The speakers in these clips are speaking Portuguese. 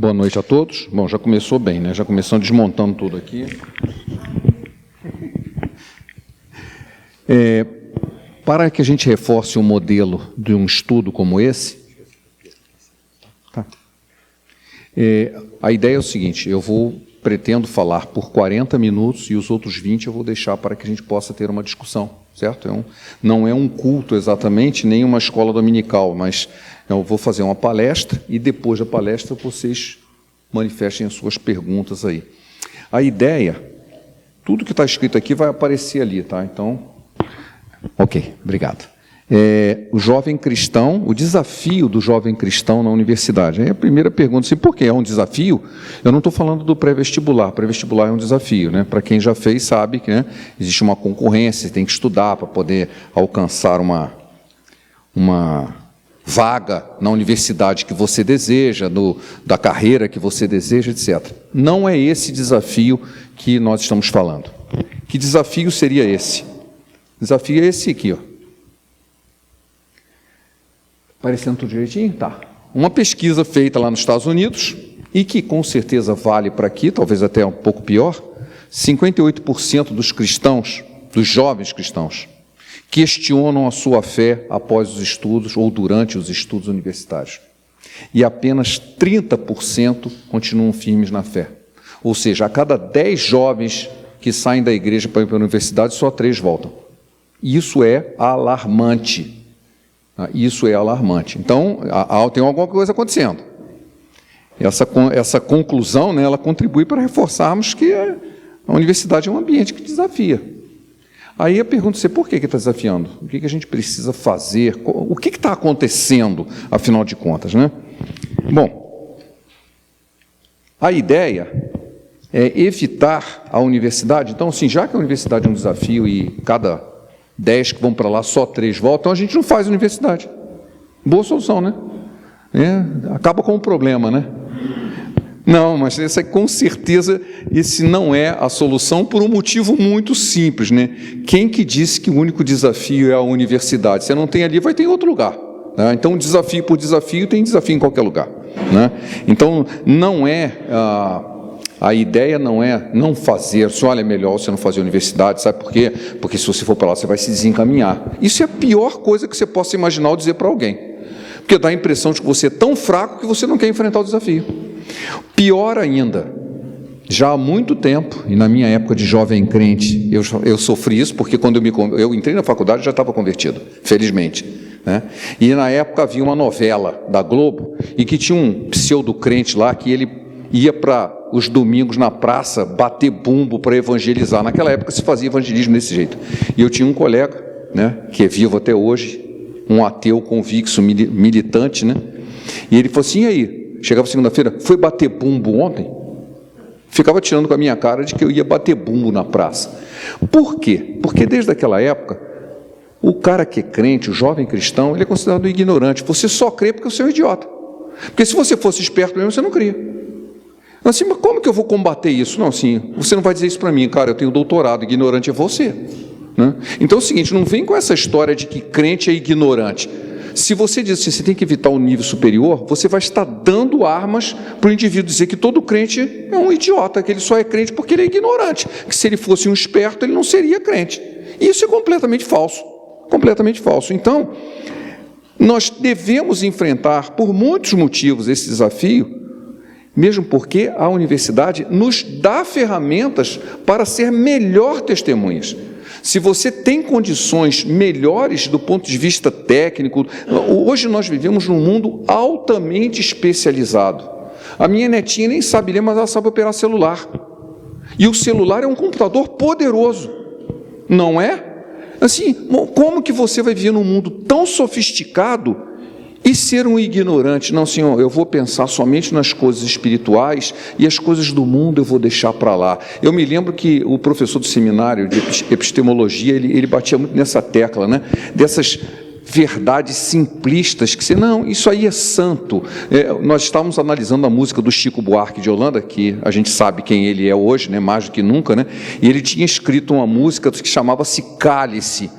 Boa noite a todos. Bom, já começou bem, né? Já começamos desmontando tudo aqui. Para que a gente reforce o modelo de um estudo como esse, a ideia é o seguinte: pretendo falar por 40 minutos e os outros 20 eu vou deixar para que a gente possa ter uma discussão, certo? Não é um culto exatamente, nem uma escola dominical, mas eu vou fazer uma palestra e depois da palestra vocês manifestem as suas perguntas aí. A ideia, tudo que está escrito aqui vai aparecer ali, tá? Então, ok, obrigado. O jovem cristão, o desafio do jovem cristão na universidade. Aí a primeira pergunta, assim, por que é um desafio? Eu não estou falando do pré-vestibular. Pré-vestibular é um desafio, né? Para quem já fez, sabe que, né, existe uma concorrência, você tem que estudar para poder alcançar uma vaga na universidade que você deseja, da carreira que você deseja, etc. Não é esse desafio que nós estamos falando. Que desafio seria esse? O desafio é esse aqui, ó. Aparecendo tudo direitinho? Tá. Uma pesquisa feita lá nos Estados Unidos, e que com certeza vale para aqui, talvez até um pouco pior, 58% dos cristãos, dos jovens cristãos, questionam a sua fé após os estudos ou durante os estudos universitários. E apenas 30% continuam firmes na fé. Ou seja, a cada 10 jovens que saem da igreja para ir para a universidade, só 3 voltam. Isso é alarmante. Isso é alarmante. Então, tem alguma coisa acontecendo. Essa conclusão, né, ela contribui para reforçarmos que a universidade é um ambiente que desafia. Aí a pergunta é, por que está desafiando? O que a gente precisa fazer? O que está acontecendo, afinal de contas, né? Bom, a ideia é evitar a universidade. Então, assim, já que a universidade é um desafio e cada 10 que vão para lá, só 3 voltam, a gente não faz universidade. Boa solução, né? Acaba com o problema, né? Não, mas essa com certeza, esse não é a solução por um motivo muito simples, né? Quem que disse que o único desafio é a universidade? Você não tem ali, vai ter em outro lugar. Né? Então, desafio por desafio, tem desafio em qualquer lugar. Né? Então, não é... A ideia não é não fazer, olha, é melhor você não fazer universidade, sabe por quê? Porque se você for para lá, você vai se desencaminhar. Isso é a pior coisa que você possa imaginar ou dizer para alguém. Porque dá a impressão de que você é tão fraco que você não quer enfrentar o desafio. Pior ainda, já há muito tempo, e na minha época de jovem crente, eu sofri isso, porque quando eu entrei na faculdade, eu já estava convertido, felizmente. Né? E na época havia uma novela da Globo, e que tinha um pseudo-crente lá, que ele ia para os domingos na praça bater bumbo para evangelizar. Naquela época se fazia evangelismo desse jeito. E eu tinha um colega, né, que é vivo até hoje, um ateu convicto, militante, né? E ele falou assim, e aí? Chegava segunda-feira, foi bater bumbo ontem? Ficava tirando com a minha cara de que eu ia bater bumbo na praça. Por quê? Porque desde aquela época, o cara que é crente, o jovem cristão, ele é considerado ignorante. Você só crê porque você é um idiota. Porque se você fosse esperto mesmo, você não cria. Assim, mas como que eu vou combater isso? Não, assim, você não vai dizer isso para mim, cara, eu tenho doutorado, ignorante é você. Né? Então é o seguinte, não vem com essa história de que crente é ignorante. Se você diz que você tem que evitar o nível superior, você vai estar dando armas para o indivíduo dizer que todo crente é um idiota, que ele só é crente porque ele é ignorante, que se ele fosse um esperto, ele não seria crente. Isso é completamente falso, completamente falso. Então, nós devemos enfrentar, por muitos motivos, esse desafio, mesmo porque a universidade nos dá ferramentas para ser melhor testemunhas. Se você tem condições melhores do ponto de vista técnico, hoje nós vivemos num mundo altamente especializado. A minha netinha nem sabe ler, mas ela sabe operar celular. E o celular é um computador poderoso, não é? Assim, como que você vai viver num mundo tão sofisticado e ser um ignorante? Não, senhor, eu vou pensar somente nas coisas espirituais e as coisas do mundo eu vou deixar para lá. Eu me lembro que o professor do seminário de epistemologia, ele batia muito nessa tecla, né? Dessas verdades simplistas, que não, isso aí é santo. Nós estávamos analisando a música do Chico Buarque de Holanda, que a gente sabe quem ele é hoje, né? Mais do que nunca, né? E ele tinha escrito uma música que chamava-se Cálice.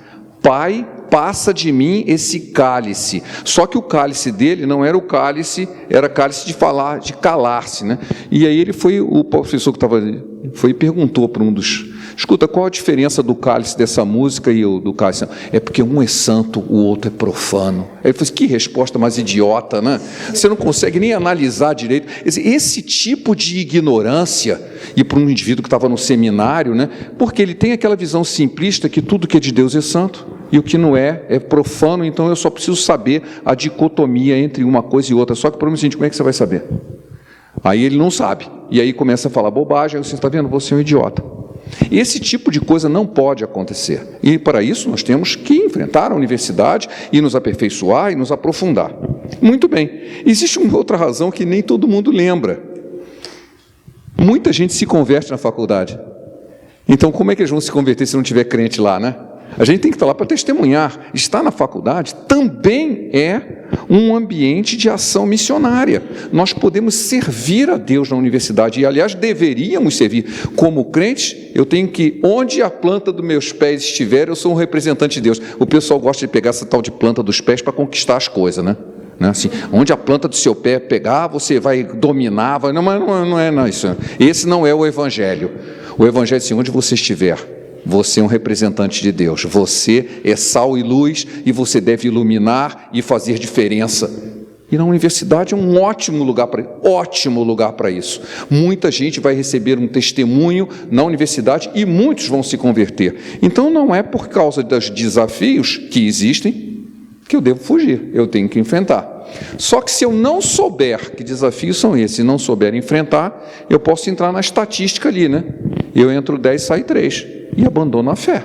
Pai passa de mim esse cálice. Só que o cálice dele não era o cálice, era cálice de falar, de calar-se, né? E aí o professor que estava ali, foi e perguntou para um dos: escuta, qual a diferença do cálice dessa música e o do cálice? É porque um é santo, o outro é profano. Aí ele falou assim: que resposta mais idiota, né? Você não consegue nem analisar direito. Esse tipo de ignorância, e para um indivíduo que estava no seminário, né? Porque ele tem aquela visão simplista que tudo que é de Deus é santo, e o que não é profano, então eu só preciso saber a dicotomia entre uma coisa e outra. Só que, para mim, gente, como é que você vai saber? Aí ele não sabe, e aí começa a falar bobagem, aí você está vendo, você é um idiota. Esse tipo de coisa não pode acontecer, e para isso nós temos que enfrentar a universidade e nos aperfeiçoar e nos aprofundar. Muito bem, existe uma outra razão que nem todo mundo lembra. Muita gente se converte na faculdade, então como é que eles vão se converter se não tiver crente lá, né? A gente tem que estar lá para testemunhar. Estar na faculdade também é um ambiente de ação missionária. Nós podemos servir a Deus na universidade, e, aliás, deveríamos servir. Como crente, eu tenho que, onde a planta dos meus pés estiver, eu sou um representante de Deus. O pessoal gosta de pegar essa tal de planta dos pés para conquistar as coisas, né? Assim, onde a planta do seu pé pegar, você vai dominar, não é isso. Esse não é o Evangelho. O Evangelho é assim: onde você estiver, você é um representante de Deus, você é sal e luz, e você deve iluminar e fazer diferença. E na universidade é um ótimo lugar para isso. Muita gente vai receber um testemunho na universidade e muitos vão se converter. Então não é por causa dos desafios que existem que eu devo fugir, eu tenho que enfrentar. Só que se eu não souber que desafios são esses e não souber enfrentar, eu posso entrar na estatística ali, né? Eu entro 10, saio 3 e abandono a fé.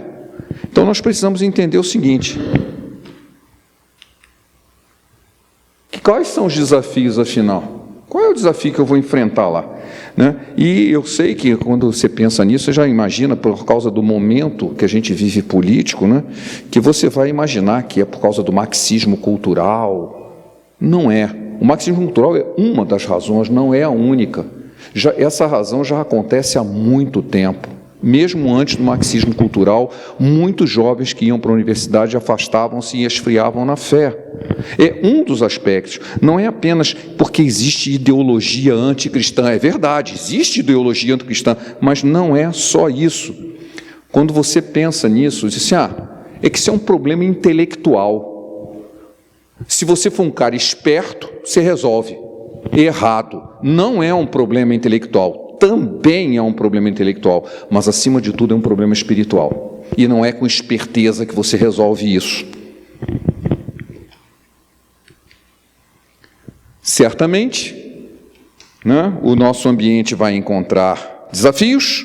Então nós precisamos entender o seguinte: quais são os desafios, afinal? Qual é o desafio que eu vou enfrentar lá? Né? E eu sei que quando você pensa nisso, você já imagina, por causa do momento que a gente vive político, né? Que você vai imaginar que é por causa do marxismo cultural. Não é. O marxismo cultural é uma das razões, não é a única. Essa razão já acontece há muito tempo. Mesmo antes do marxismo cultural, muitos jovens que iam para a universidade afastavam-se e esfriavam na fé. É um dos aspectos. Não é apenas porque existe ideologia anticristã. É verdade, existe ideologia anticristã, mas não é só isso. Quando você pensa nisso, diz assim: é que isso é um problema intelectual. Se você for um cara esperto, você resolve. Errado. Não é um problema intelectual. Também é um problema intelectual, mas acima de tudo é um problema espiritual. E não é com esperteza que você resolve isso. Certamente, né, o nosso ambiente vai encontrar desafios,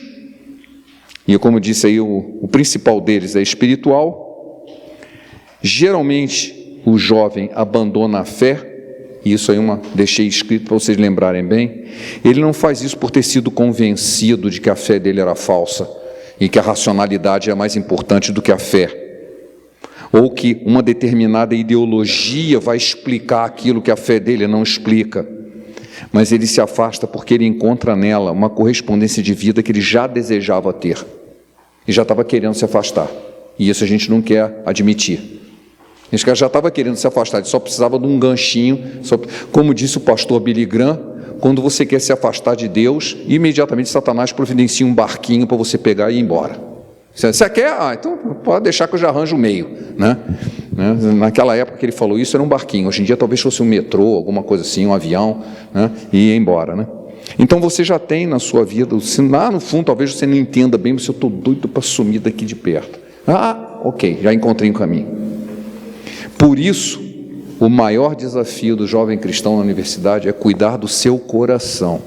e como disse aí, o principal deles é espiritual. Geralmente, o jovem abandona a fé. Isso aí deixei escrito para vocês lembrarem bem. Ele não faz isso por ter sido convencido de que a fé dele era falsa e que a racionalidade é mais importante do que a fé, ou que uma determinada ideologia vai explicar aquilo que a fé dele não explica. Mas ele se afasta porque ele encontra nela uma correspondência de vida que ele já desejava ter e já estava querendo se afastar, e isso a gente não quer admitir. Esse cara já estava querendo se afastar, ele só precisava de um ganchinho. Como disse o pastor Billy Graham, quando você quer se afastar de Deus, imediatamente Satanás providencia um barquinho para você pegar e ir embora. Você quer? Então pode deixar que eu já arranjo o meio. Né? Naquela época que ele falou isso, era um barquinho. Hoje em dia talvez fosse um metrô, alguma coisa assim, um avião, né? E ir embora. Né? Então você já tem na sua vida, lá no fundo talvez você não entenda bem, mas eu estou doido para sumir daqui de perto. Ok, já encontrei um caminho. Por isso, o maior desafio do jovem cristão na universidade é cuidar do seu coração.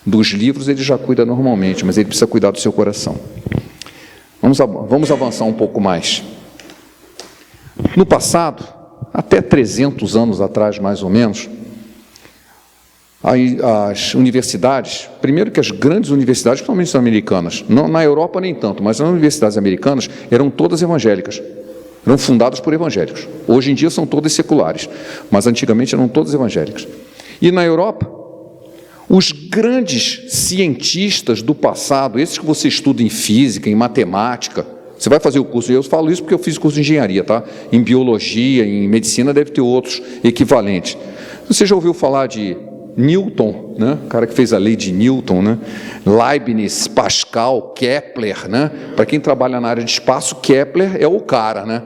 Dos livros ele já cuida normalmente, mas ele precisa cuidar do seu coração. Vamos avançar um pouco mais. No passado, até 300 anos atrás, mais ou menos, as universidades, primeiro que as grandes universidades, principalmente as americanas, na Europa nem tanto, mas as universidades americanas eram todas evangélicas. Eram fundados por evangélicos. Hoje em dia são todas seculares, mas antigamente eram todas evangélicas. E na Europa, os grandes cientistas do passado, esses que você estuda em física, em matemática, Você vai fazer o curso, eu falo isso porque eu fiz curso de engenharia, tá? Em biologia, em medicina, deve ter outros equivalentes. Você já ouviu falar de Newton, né? O cara que fez a lei de Newton, né? Leibniz, Pascal, Kepler, né? Para quem trabalha na área de espaço, Kepler é o cara, né?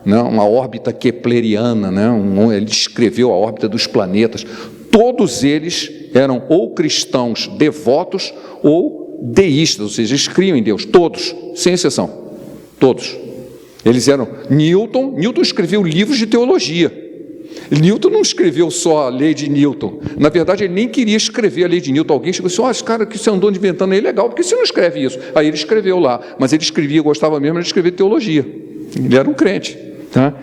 Uma órbita kepleriana, né? Ele descreveu a órbita dos planetas. Todos eles eram ou cristãos devotos ou deístas, ou seja, eles criam em Deus, todos, sem exceção, todos. Eles eram Newton escreveu livros de teologia. Newton não escreveu só a lei de Newton. Na verdade, ele nem queria escrever a lei de Newton. Alguém chegou assim, esse cara que você andou inventando aí, legal, porque você não escreve isso? Aí ele escreveu lá, mas ele escrevia, gostava mesmo de escrever teologia. Ele era um crente. Tá?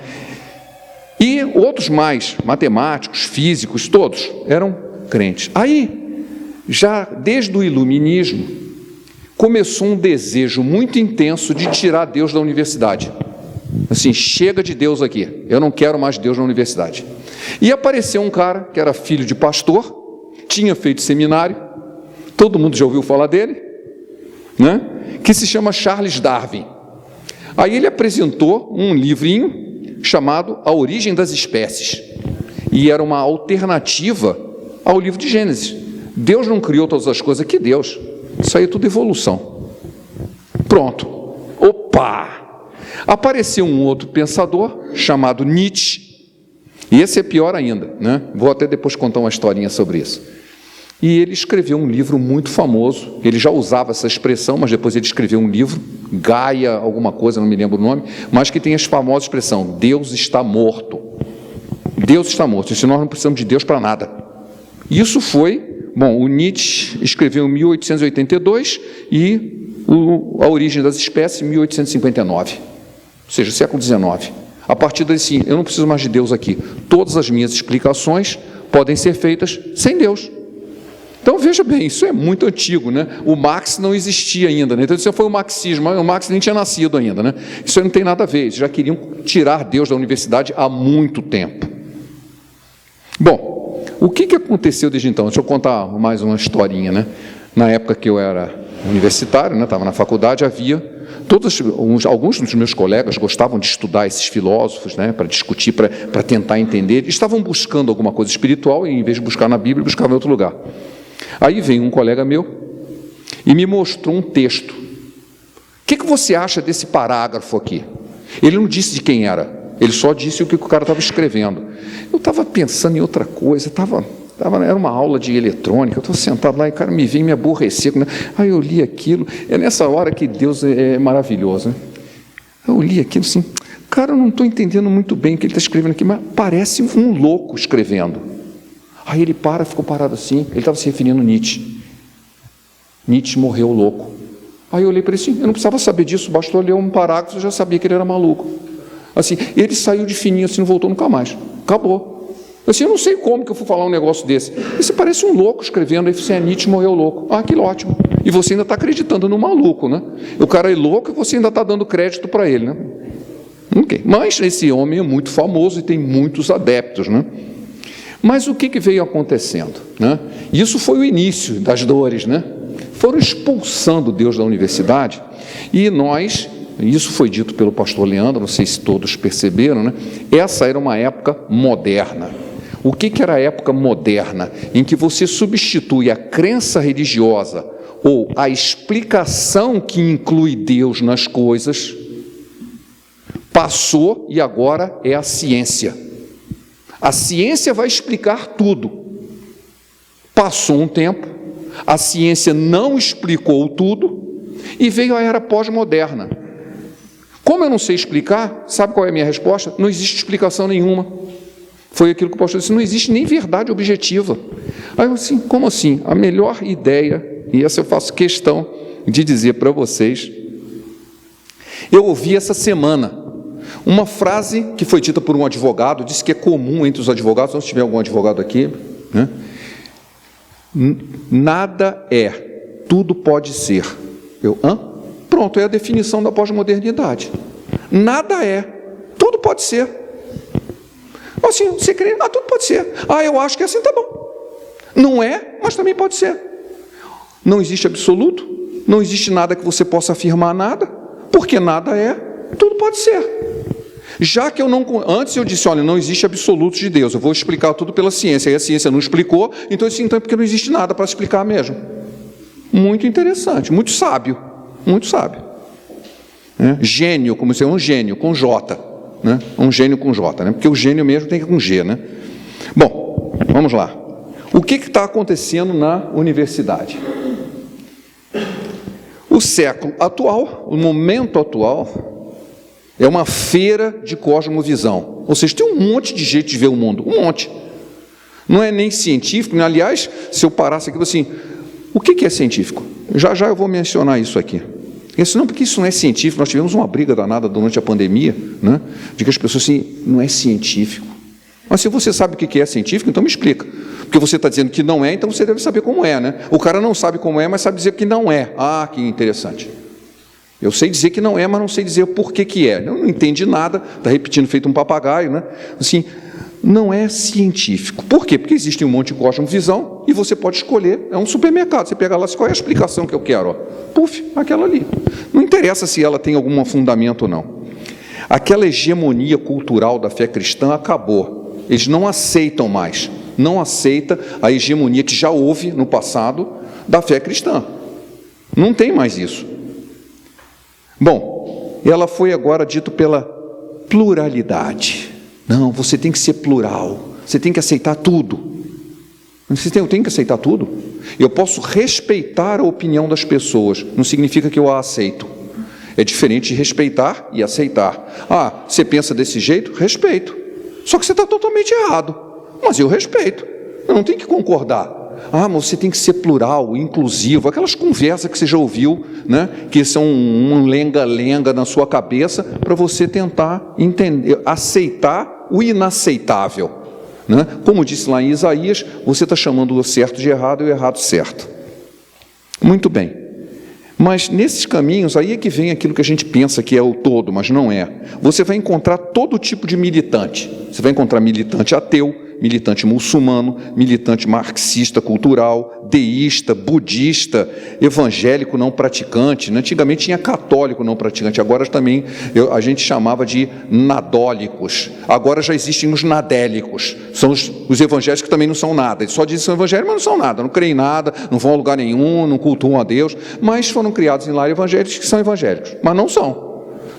E outros mais, matemáticos, físicos, todos eram crentes. Aí, já desde o iluminismo, começou um desejo muito intenso de tirar Deus da universidade. Assim, chega de Deus aqui, eu não quero mais Deus na universidade. E apareceu um cara que era filho de pastor, tinha feito seminário, todo mundo já ouviu falar dele, né? Que se chama Charles Darwin. Aí ele apresentou um livrinho chamado A Origem das Espécies, e era uma alternativa ao livro de Gênesis. Deus não criou todas as coisas, que Deus? Isso aí é tudo evolução. Pronto. Opa! Apareceu um outro pensador chamado Nietzsche, e esse é pior ainda, né? Vou até depois contar uma historinha sobre isso. E ele escreveu um livro muito famoso, ele já usava essa expressão, mas depois ele escreveu um livro, Gaia alguma coisa, não me lembro o nome, mas que tem essa famosa expressão, Deus está morto. Deus está morto, e nós não precisamos de Deus para nada. Isso foi, bom, o Nietzsche escreveu em 1882 e A Origem das Espécies em 1859, ou seja, século XIX. A partir daí, sim, eu não preciso mais de Deus aqui. Todas as minhas explicações podem ser feitas sem Deus. Então, veja bem, isso é muito antigo, né? O Marx não existia ainda, né? Então, isso foi o marxismo, mas o Marx nem tinha nascido ainda, né? Isso aí não tem nada a ver, eles já queriam tirar Deus da universidade há muito tempo. Bom, o que aconteceu desde então? Deixa eu contar mais uma historinha, né? Na época que eu era universitário, né? Estava na faculdade, havia... alguns dos meus colegas gostavam de estudar esses filósofos, né, para discutir, para tentar entender, estavam buscando alguma coisa espiritual e, em vez de buscar na Bíblia, buscavam em outro lugar. Aí veio um colega meu e me mostrou um texto. O que você acha desse parágrafo aqui? Ele não disse de quem era, ele só disse o que o cara estava escrevendo. Eu estava pensando em outra coisa, era uma aula de eletrônica, eu estou sentado lá e o cara me veio me aborrecer, né? Aí eu li aquilo, é nessa hora que Deus é maravilhoso, né? Eu li aquilo assim, cara, eu não estou entendendo muito bem o que ele está escrevendo aqui, mas parece um louco escrevendo. Aí ele ficou parado assim, ele estava se referindo a Nietzsche. Nietzsche morreu louco. Aí eu olhei para ele assim, eu não precisava saber disso, bastou ler um parágrafo, eu já sabia que ele era maluco. Assim, ele saiu de fininho assim, não voltou nunca mais, acabou. Assim, eu não sei como que eu fui falar um negócio desse. E você parece um louco escrevendo, aí você Nietzsche morreu louco. Ah, que ótimo. E você ainda está acreditando no maluco, né? O cara é louco e você ainda está dando crédito para ele, né? Okay. Mas esse homem é muito famoso e tem muitos adeptos, né? Mas o que veio acontecendo, né? Isso foi o início das dores, né? Foram expulsando Deus da universidade e nós... Isso foi dito pelo pastor Leandro, não sei se todos perceberam, né? Essa era uma época moderna. O que era a época moderna? Em que você substitui a crença religiosa ou a explicação que inclui Deus nas coisas, passou e agora é a ciência. A ciência vai explicar tudo. Passou um tempo, a ciência não explicou tudo e veio a era pós-moderna. Como eu não sei explicar, sabe qual é a minha resposta? Não existe explicação nenhuma. Foi aquilo que o pastor disse, não existe nem verdade objetiva. Aí eu assim, como assim? A melhor ideia, e essa eu faço questão de dizer para vocês, eu ouvi essa semana uma frase que foi dita por um advogado, disse que é comum entre os advogados, não se tiver algum advogado aqui, né? Nada é, tudo pode ser. Pronto, é a definição da pós-modernidade. Nada é, tudo pode ser. Assim, você crê, tudo pode ser. Eu acho que é assim, tá bom. Não é, mas também pode ser. Não existe absoluto, não existe nada que você possa afirmar nada. Porque nada é, tudo pode ser. Já que eu não... Antes eu disse, olha, não existe absolutos de Deus, eu vou explicar tudo pela ciência, e a ciência não explicou, então eu disse, então é porque não existe nada para explicar mesmo. Muito interessante, muito sábio, muito sábio. Gênio, como se é um gênio, com J, né? Um gênio com J, né? Porque o gênio mesmo tem que ir com G, né? Bom, vamos lá. O que está acontecendo na universidade? O século atual, o momento atual, é uma feira de cosmovisão. Ou seja, tem um monte de jeito de ver o mundo, um monte. Não é nem científico, aliás, se eu parasse aqui, assim, o que é científico? Já eu vou mencionar isso aqui. Isso não, porque isso não é científico, nós tivemos uma briga danada durante a pandemia, né, de que as pessoas assim, não é científico. Mas se você sabe o que é científico, então me explica. Porque você está dizendo que não é, então você deve saber como é, né? O cara não sabe como é, mas sabe dizer que não é. Ah, que interessante. Eu sei dizer que não é, mas não sei dizer por que é. Eu não entendi nada, está repetindo feito um papagaio, né? Assim, não é científico. Por quê? Porque existe um monte de cosmovisão e você pode escolher. É um supermercado, você pega lá, qual é a explicação que eu quero? Ó. Puf, aquela ali. Não interessa se ela tem algum fundamento ou não. Aquela hegemonia cultural da fé cristã acabou. Eles não aceitam mais. Não aceita a hegemonia que já houve no passado da fé cristã. Não tem mais isso. Bom, ela foi agora dito pela pluralidade. Não, você tem que ser plural. Você tem que aceitar tudo. Eu tenho que aceitar tudo? Eu posso respeitar a opinião das pessoas. Não significa que eu a aceito. É diferente de respeitar e aceitar. Ah, você pensa desse jeito? Respeito. Só que você está totalmente errado. Mas eu respeito. Eu não tenho que concordar. Ah, mas você tem que ser plural, inclusivo. Aquelas conversas que você já ouviu, né, que são um lenga-lenga na sua cabeça para você tentar entender, aceitar o inaceitável. Né? Como disse lá em Isaías, você está chamando o certo de errado e o errado certo. Muito bem. Mas nesses caminhos, aí é que vem aquilo que a gente pensa que é o todo, mas não é. Você vai encontrar todo tipo de militante. Você vai encontrar militante ateu, militante muçulmano, militante marxista cultural, deísta, budista, evangélico não praticante. Antigamente tinha católico não praticante, agora também a gente chamava de nadólicos. Agora já existem os nadélicos, são os evangélicos que também não são nada. Eles só dizem que são evangélicos, mas não são nada, não creem em nada, não vão a lugar nenhum, não cultuam a Deus, mas foram criados em lar evangélicos que são evangélicos, mas não são.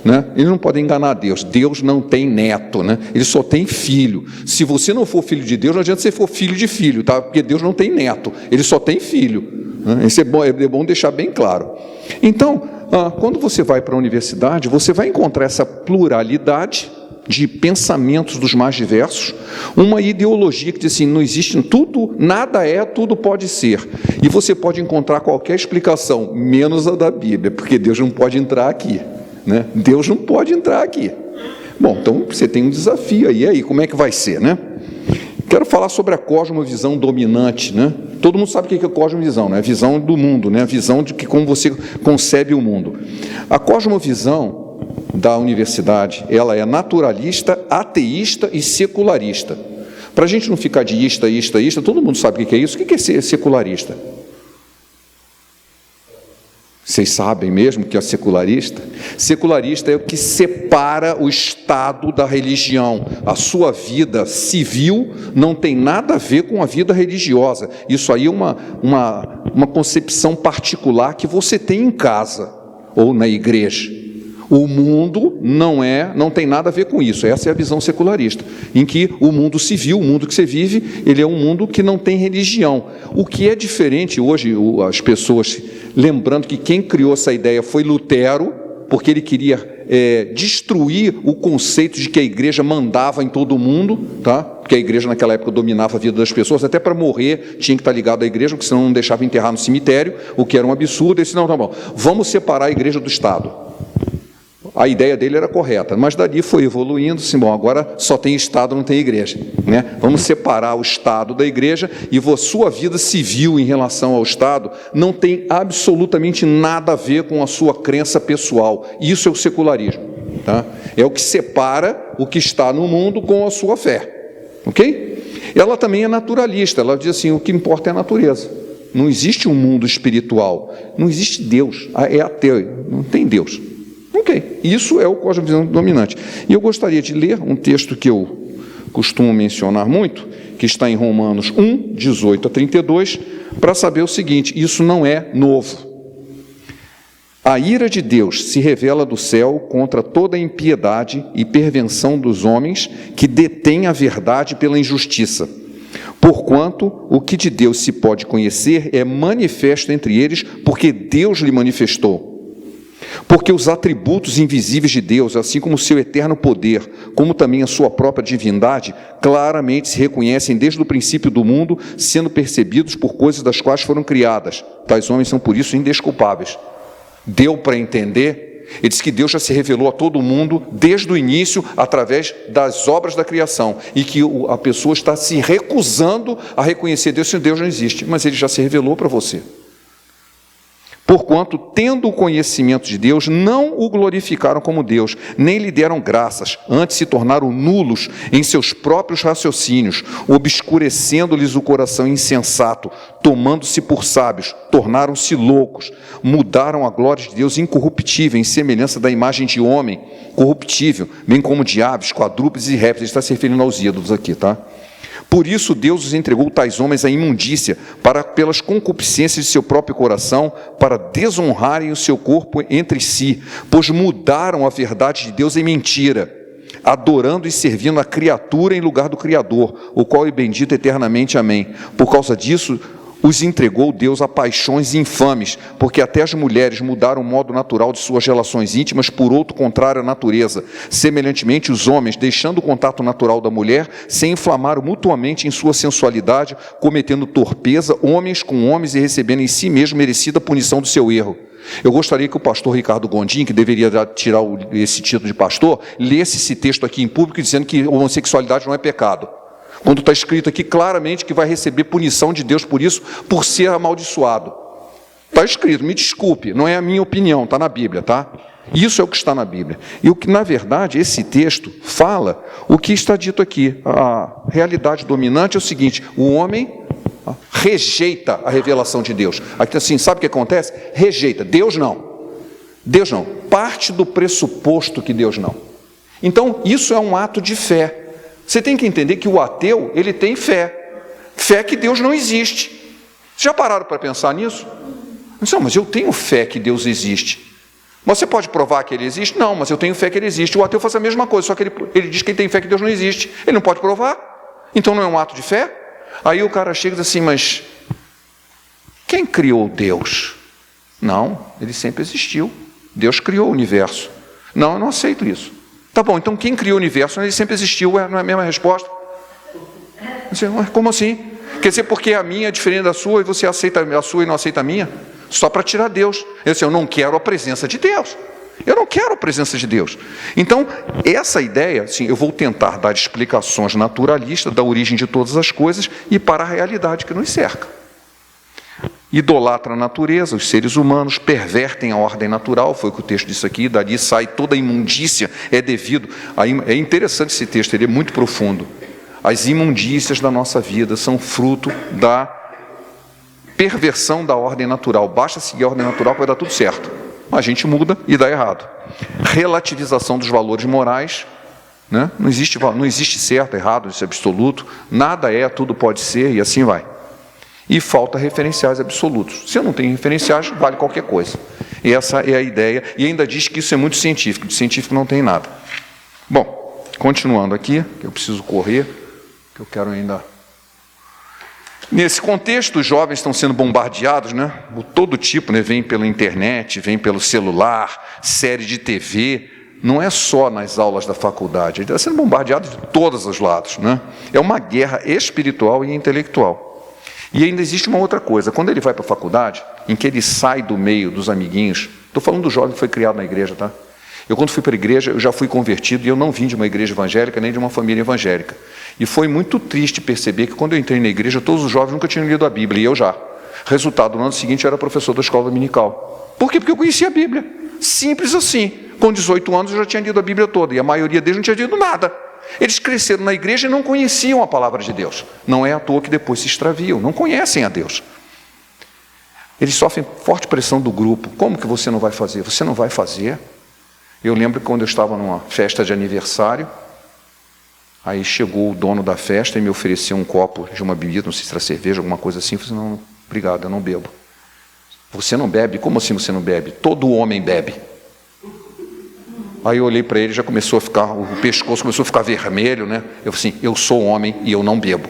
Né? Eles não podem enganar Deus. Deus não tem neto, né? Ele só tem filho. Se você não for filho de Deus, não adianta você for filho de filho, tá? Porque Deus não tem neto, ele só tem filho, né? Isso é bom deixar bem claro. Então, quando você vai para a universidade, você vai encontrar essa pluralidade de pensamentos dos mais diversos, uma ideologia que diz assim, não existe tudo, nada é, tudo pode ser. E você pode encontrar qualquer explicação, menos a da Bíblia, porque Deus não pode entrar aqui. Né? Deus não pode entrar aqui. Bom, então você tem um desafio aí. E aí, como é que vai ser, né? Quero falar sobre a cosmovisão dominante, né? Todo mundo sabe o que é cosmovisão, né? A visão do mundo, né? A visão de que como você concebe o mundo. A cosmovisão da universidade, ela é naturalista, ateísta e secularista. Para a gente não ficar de ista, todo mundo sabe o que é isso. O que é ser secularista? Vocês sabem mesmo que é secularista? Secularista é o que separa o Estado da religião. A sua vida civil não tem nada a ver com a vida religiosa. Isso aí é uma concepção particular que você tem em casa ou na igreja. O mundo não tem nada a ver com isso. Essa é a visão secularista, em que o mundo civil, o mundo que você vive, ele é um mundo que não tem religião. O que é diferente hoje, as pessoas, lembrando que quem criou essa ideia foi Lutero, porque ele queria destruir o conceito de que a igreja mandava em todo mundo, tá? Porque a igreja naquela época dominava a vida das pessoas, até para morrer tinha que estar ligado à igreja, porque senão não deixava enterrar no cemitério, o que era um absurdo. Ele disse, não, tá bom, vamos separar a igreja do Estado. A ideia dele era correta, mas dali foi evoluindo, assim, bom, agora só tem Estado, não tem igreja, né? Vamos separar o Estado da igreja e a sua vida civil em relação ao Estado não tem absolutamente nada a ver com a sua crença pessoal. Isso é o secularismo, tá? É o que separa o que está no mundo com a sua fé, ok? Ela também é naturalista, ela diz assim, o que importa é a natureza. Não existe um mundo espiritual, não existe Deus, é ateu, não tem Deus. Ok, isso é o cosmovisão dominante. E eu gostaria de ler um texto que eu costumo mencionar muito, que está em Romanos 1, 18 a 32, para saber o seguinte: isso não é novo. A ira de Deus se revela do céu contra toda a impiedade e perversão dos homens que detêm a verdade pela injustiça. Porquanto o que de Deus se pode conhecer é manifesto entre eles, porque Deus lhe manifestou. Porque os atributos invisíveis de Deus, assim como o seu eterno poder, como também a sua própria divindade, claramente se reconhecem desde o princípio do mundo, sendo percebidos por coisas das quais foram criadas. Tais homens são por isso indesculpáveis. Deu para entender? Ele diz que Deus já se revelou a todo mundo desde o início, através das obras da criação, e que a pessoa está se recusando a reconhecer Deus, se Deus não existe, mas ele já se revelou para você. Porquanto, tendo o conhecimento de Deus, não o glorificaram como Deus, nem lhe deram graças, antes se tornaram nulos em seus próprios raciocínios, obscurecendo-lhes o coração insensato, tomando-se por sábios, tornaram-se loucos, mudaram a glória de Deus incorruptível, em semelhança da imagem de homem, corruptível, bem como de aves, quadrúpedes e répteis. Ele está se referindo aos ídolos aqui, tá? Por isso Deus os entregou tais homens à imundícia, pelas concupiscências de seu próprio coração, para desonrarem o seu corpo entre si, pois mudaram a verdade de Deus em mentira, adorando e servindo a criatura em lugar do Criador, o qual é bendito eternamente. Amém. Por causa disso, os entregou Deus a paixões infames, porque até as mulheres mudaram o modo natural de suas relações íntimas por outro contrário à natureza. Semelhantemente, os homens, deixando o contato natural da mulher, se inflamaram mutuamente em sua sensualidade, cometendo torpeza, homens com homens, e recebendo em si mesmo merecida punição do seu erro. Eu gostaria que o pastor Ricardo Gondim, que deveria tirar esse título de pastor, lesse esse texto aqui em público, dizendo que a homossexualidade não é pecado. Quando está escrito aqui claramente que vai receber punição de Deus por isso, por ser amaldiçoado. Está escrito, me desculpe, não é a minha opinião, está na Bíblia, tá? Isso é o que está na Bíblia. E o que, na verdade, esse texto fala o que está dito aqui. A realidade dominante é o seguinte: o homem rejeita a revelação de Deus. Aqui assim, sabe o que acontece? Rejeita. Deus não. Deus não. Parte do pressuposto que Deus não. Então, isso é um ato de fé. Você tem que entender que o ateu, ele tem fé. Fé que Deus não existe. Vocês já pararam para pensar nisso? Não, mas eu tenho fé que Deus existe. Mas você pode provar que ele existe? Não, mas eu tenho fé que ele existe. O ateu faz a mesma coisa, só que ele diz que ele tem fé que Deus não existe. Ele não pode provar. Então não é um ato de fé? Aí o cara chega e diz assim, mas quem criou Deus? Não, ele sempre existiu. Deus criou o universo. Não, eu não aceito isso. Tá bom, então quem criou o universo? Ele sempre existiu, não é a mesma resposta? Como assim? Quer dizer, porque a minha é diferente da sua e você aceita a sua e não aceita a minha? Só para tirar Deus. Eu não quero a presença de Deus. Eu não quero a presença de Deus. Então, essa ideia, assim, eu vou tentar dar explicações naturalistas da origem de todas as coisas e para a realidade que nos cerca. Idolatra a natureza, os seres humanos pervertem a ordem natural, foi o que o texto disse aqui, dali sai toda a imundícia, é devido. É interessante esse texto, ele é muito profundo. As imundícias da nossa vida são fruto da perversão da ordem natural. Basta seguir a ordem natural que vai dar tudo certo. A gente muda e dá errado. Relativização dos valores morais, né? Não existe certo, errado, isso é absoluto. Nada é, tudo pode ser e assim vai. E falta referenciais absolutos. Se eu não tenho referenciais, vale qualquer coisa. E essa é a ideia. E ainda diz que isso é muito científico. De científico não tem nada. Bom, continuando aqui, que eu preciso correr, que eu quero ainda... Nesse contexto, os jovens estão sendo bombardeados, né? De todo tipo, né? Vem pela internet, vem pelo celular, série de TV. Não é só nas aulas da faculdade. Ele está sendo bombardeado de todos os lados, né? É uma guerra espiritual e intelectual. E ainda existe uma outra coisa, quando ele vai para a faculdade, em que ele sai do meio dos amiguinhos, estou falando do jovem que foi criado na igreja, tá? Eu quando fui para a igreja, eu já fui convertido e eu não vim de uma igreja evangélica, nem de uma família evangélica. E foi muito triste perceber que quando eu entrei na igreja, todos os jovens nunca tinham lido a Bíblia, e eu já. Resultado, no ano seguinte eu era professor da escola dominical. Por quê? Porque eu conhecia a Bíblia. Simples assim. Com 18 anos eu já tinha lido a Bíblia toda, e a maioria deles não tinha lido nada. Eles cresceram na igreja e não conheciam a palavra de Deus. Não é à toa que depois se extraviam, não conhecem a Deus. Eles sofrem forte pressão do grupo. Como que você não vai fazer? Você não vai fazer? Eu lembro que quando eu estava numa festa de aniversário, aí chegou o dono da festa e me ofereceu um copo de uma bebida, não sei se era cerveja, alguma coisa assim. Eu falei, não, obrigado, eu não bebo. Você não bebe? Como assim você não bebe? Todo homem bebe. Aí eu olhei para ele, já começou a ficar, o pescoço começou a ficar vermelho, né? Eu falei assim, eu sou homem e eu não bebo.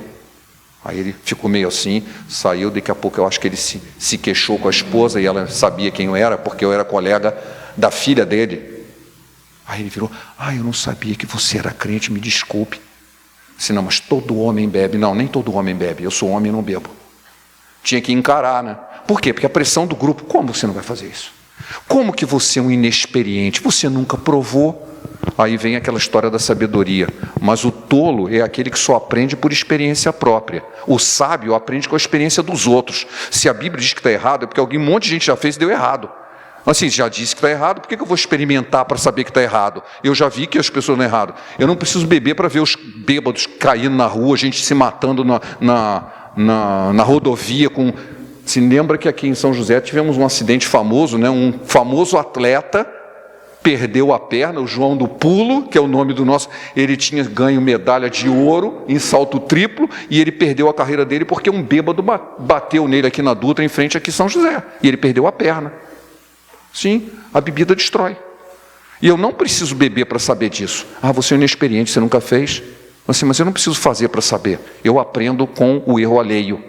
Aí ele ficou meio assim, saiu, daqui a pouco eu acho que ele se queixou com a esposa e ela sabia quem eu era, porque eu era colega da filha dele. Aí ele virou, eu não sabia que você era crente, me desculpe. Eu disse, não, mas todo homem bebe. Não, nem todo homem bebe, eu sou homem e não bebo. Tinha que encarar, né? Por quê? Porque a pressão do grupo, como você não vai fazer isso? Como que você é um inexperiente? Você nunca provou? Aí vem aquela história da sabedoria. Mas o tolo é aquele que só aprende por experiência própria. O sábio aprende com a experiência dos outros. Se a Bíblia diz que está errado, é porque um monte de gente já fez e deu errado. Assim, já disse que está errado, por que eu vou experimentar para saber que está errado? Eu já vi que as pessoas estão erradas. Eu não preciso beber para ver os bêbados caindo na rua, gente se matando na rodovia com... Se lembra que aqui em São José tivemos um acidente famoso, né? Um famoso atleta perdeu a perna, o João do Pulo, que é o nome do nosso... Ele tinha ganho medalha de ouro em salto triplo e ele perdeu a carreira dele porque um bêbado bateu nele aqui na Dutra, em frente aqui em São José. E ele perdeu a perna. Sim, a bebida destrói. E eu não preciso beber para saber disso. Você é inexperiente, você nunca fez. Assim, mas eu não preciso fazer para saber. Eu aprendo com o erro alheio.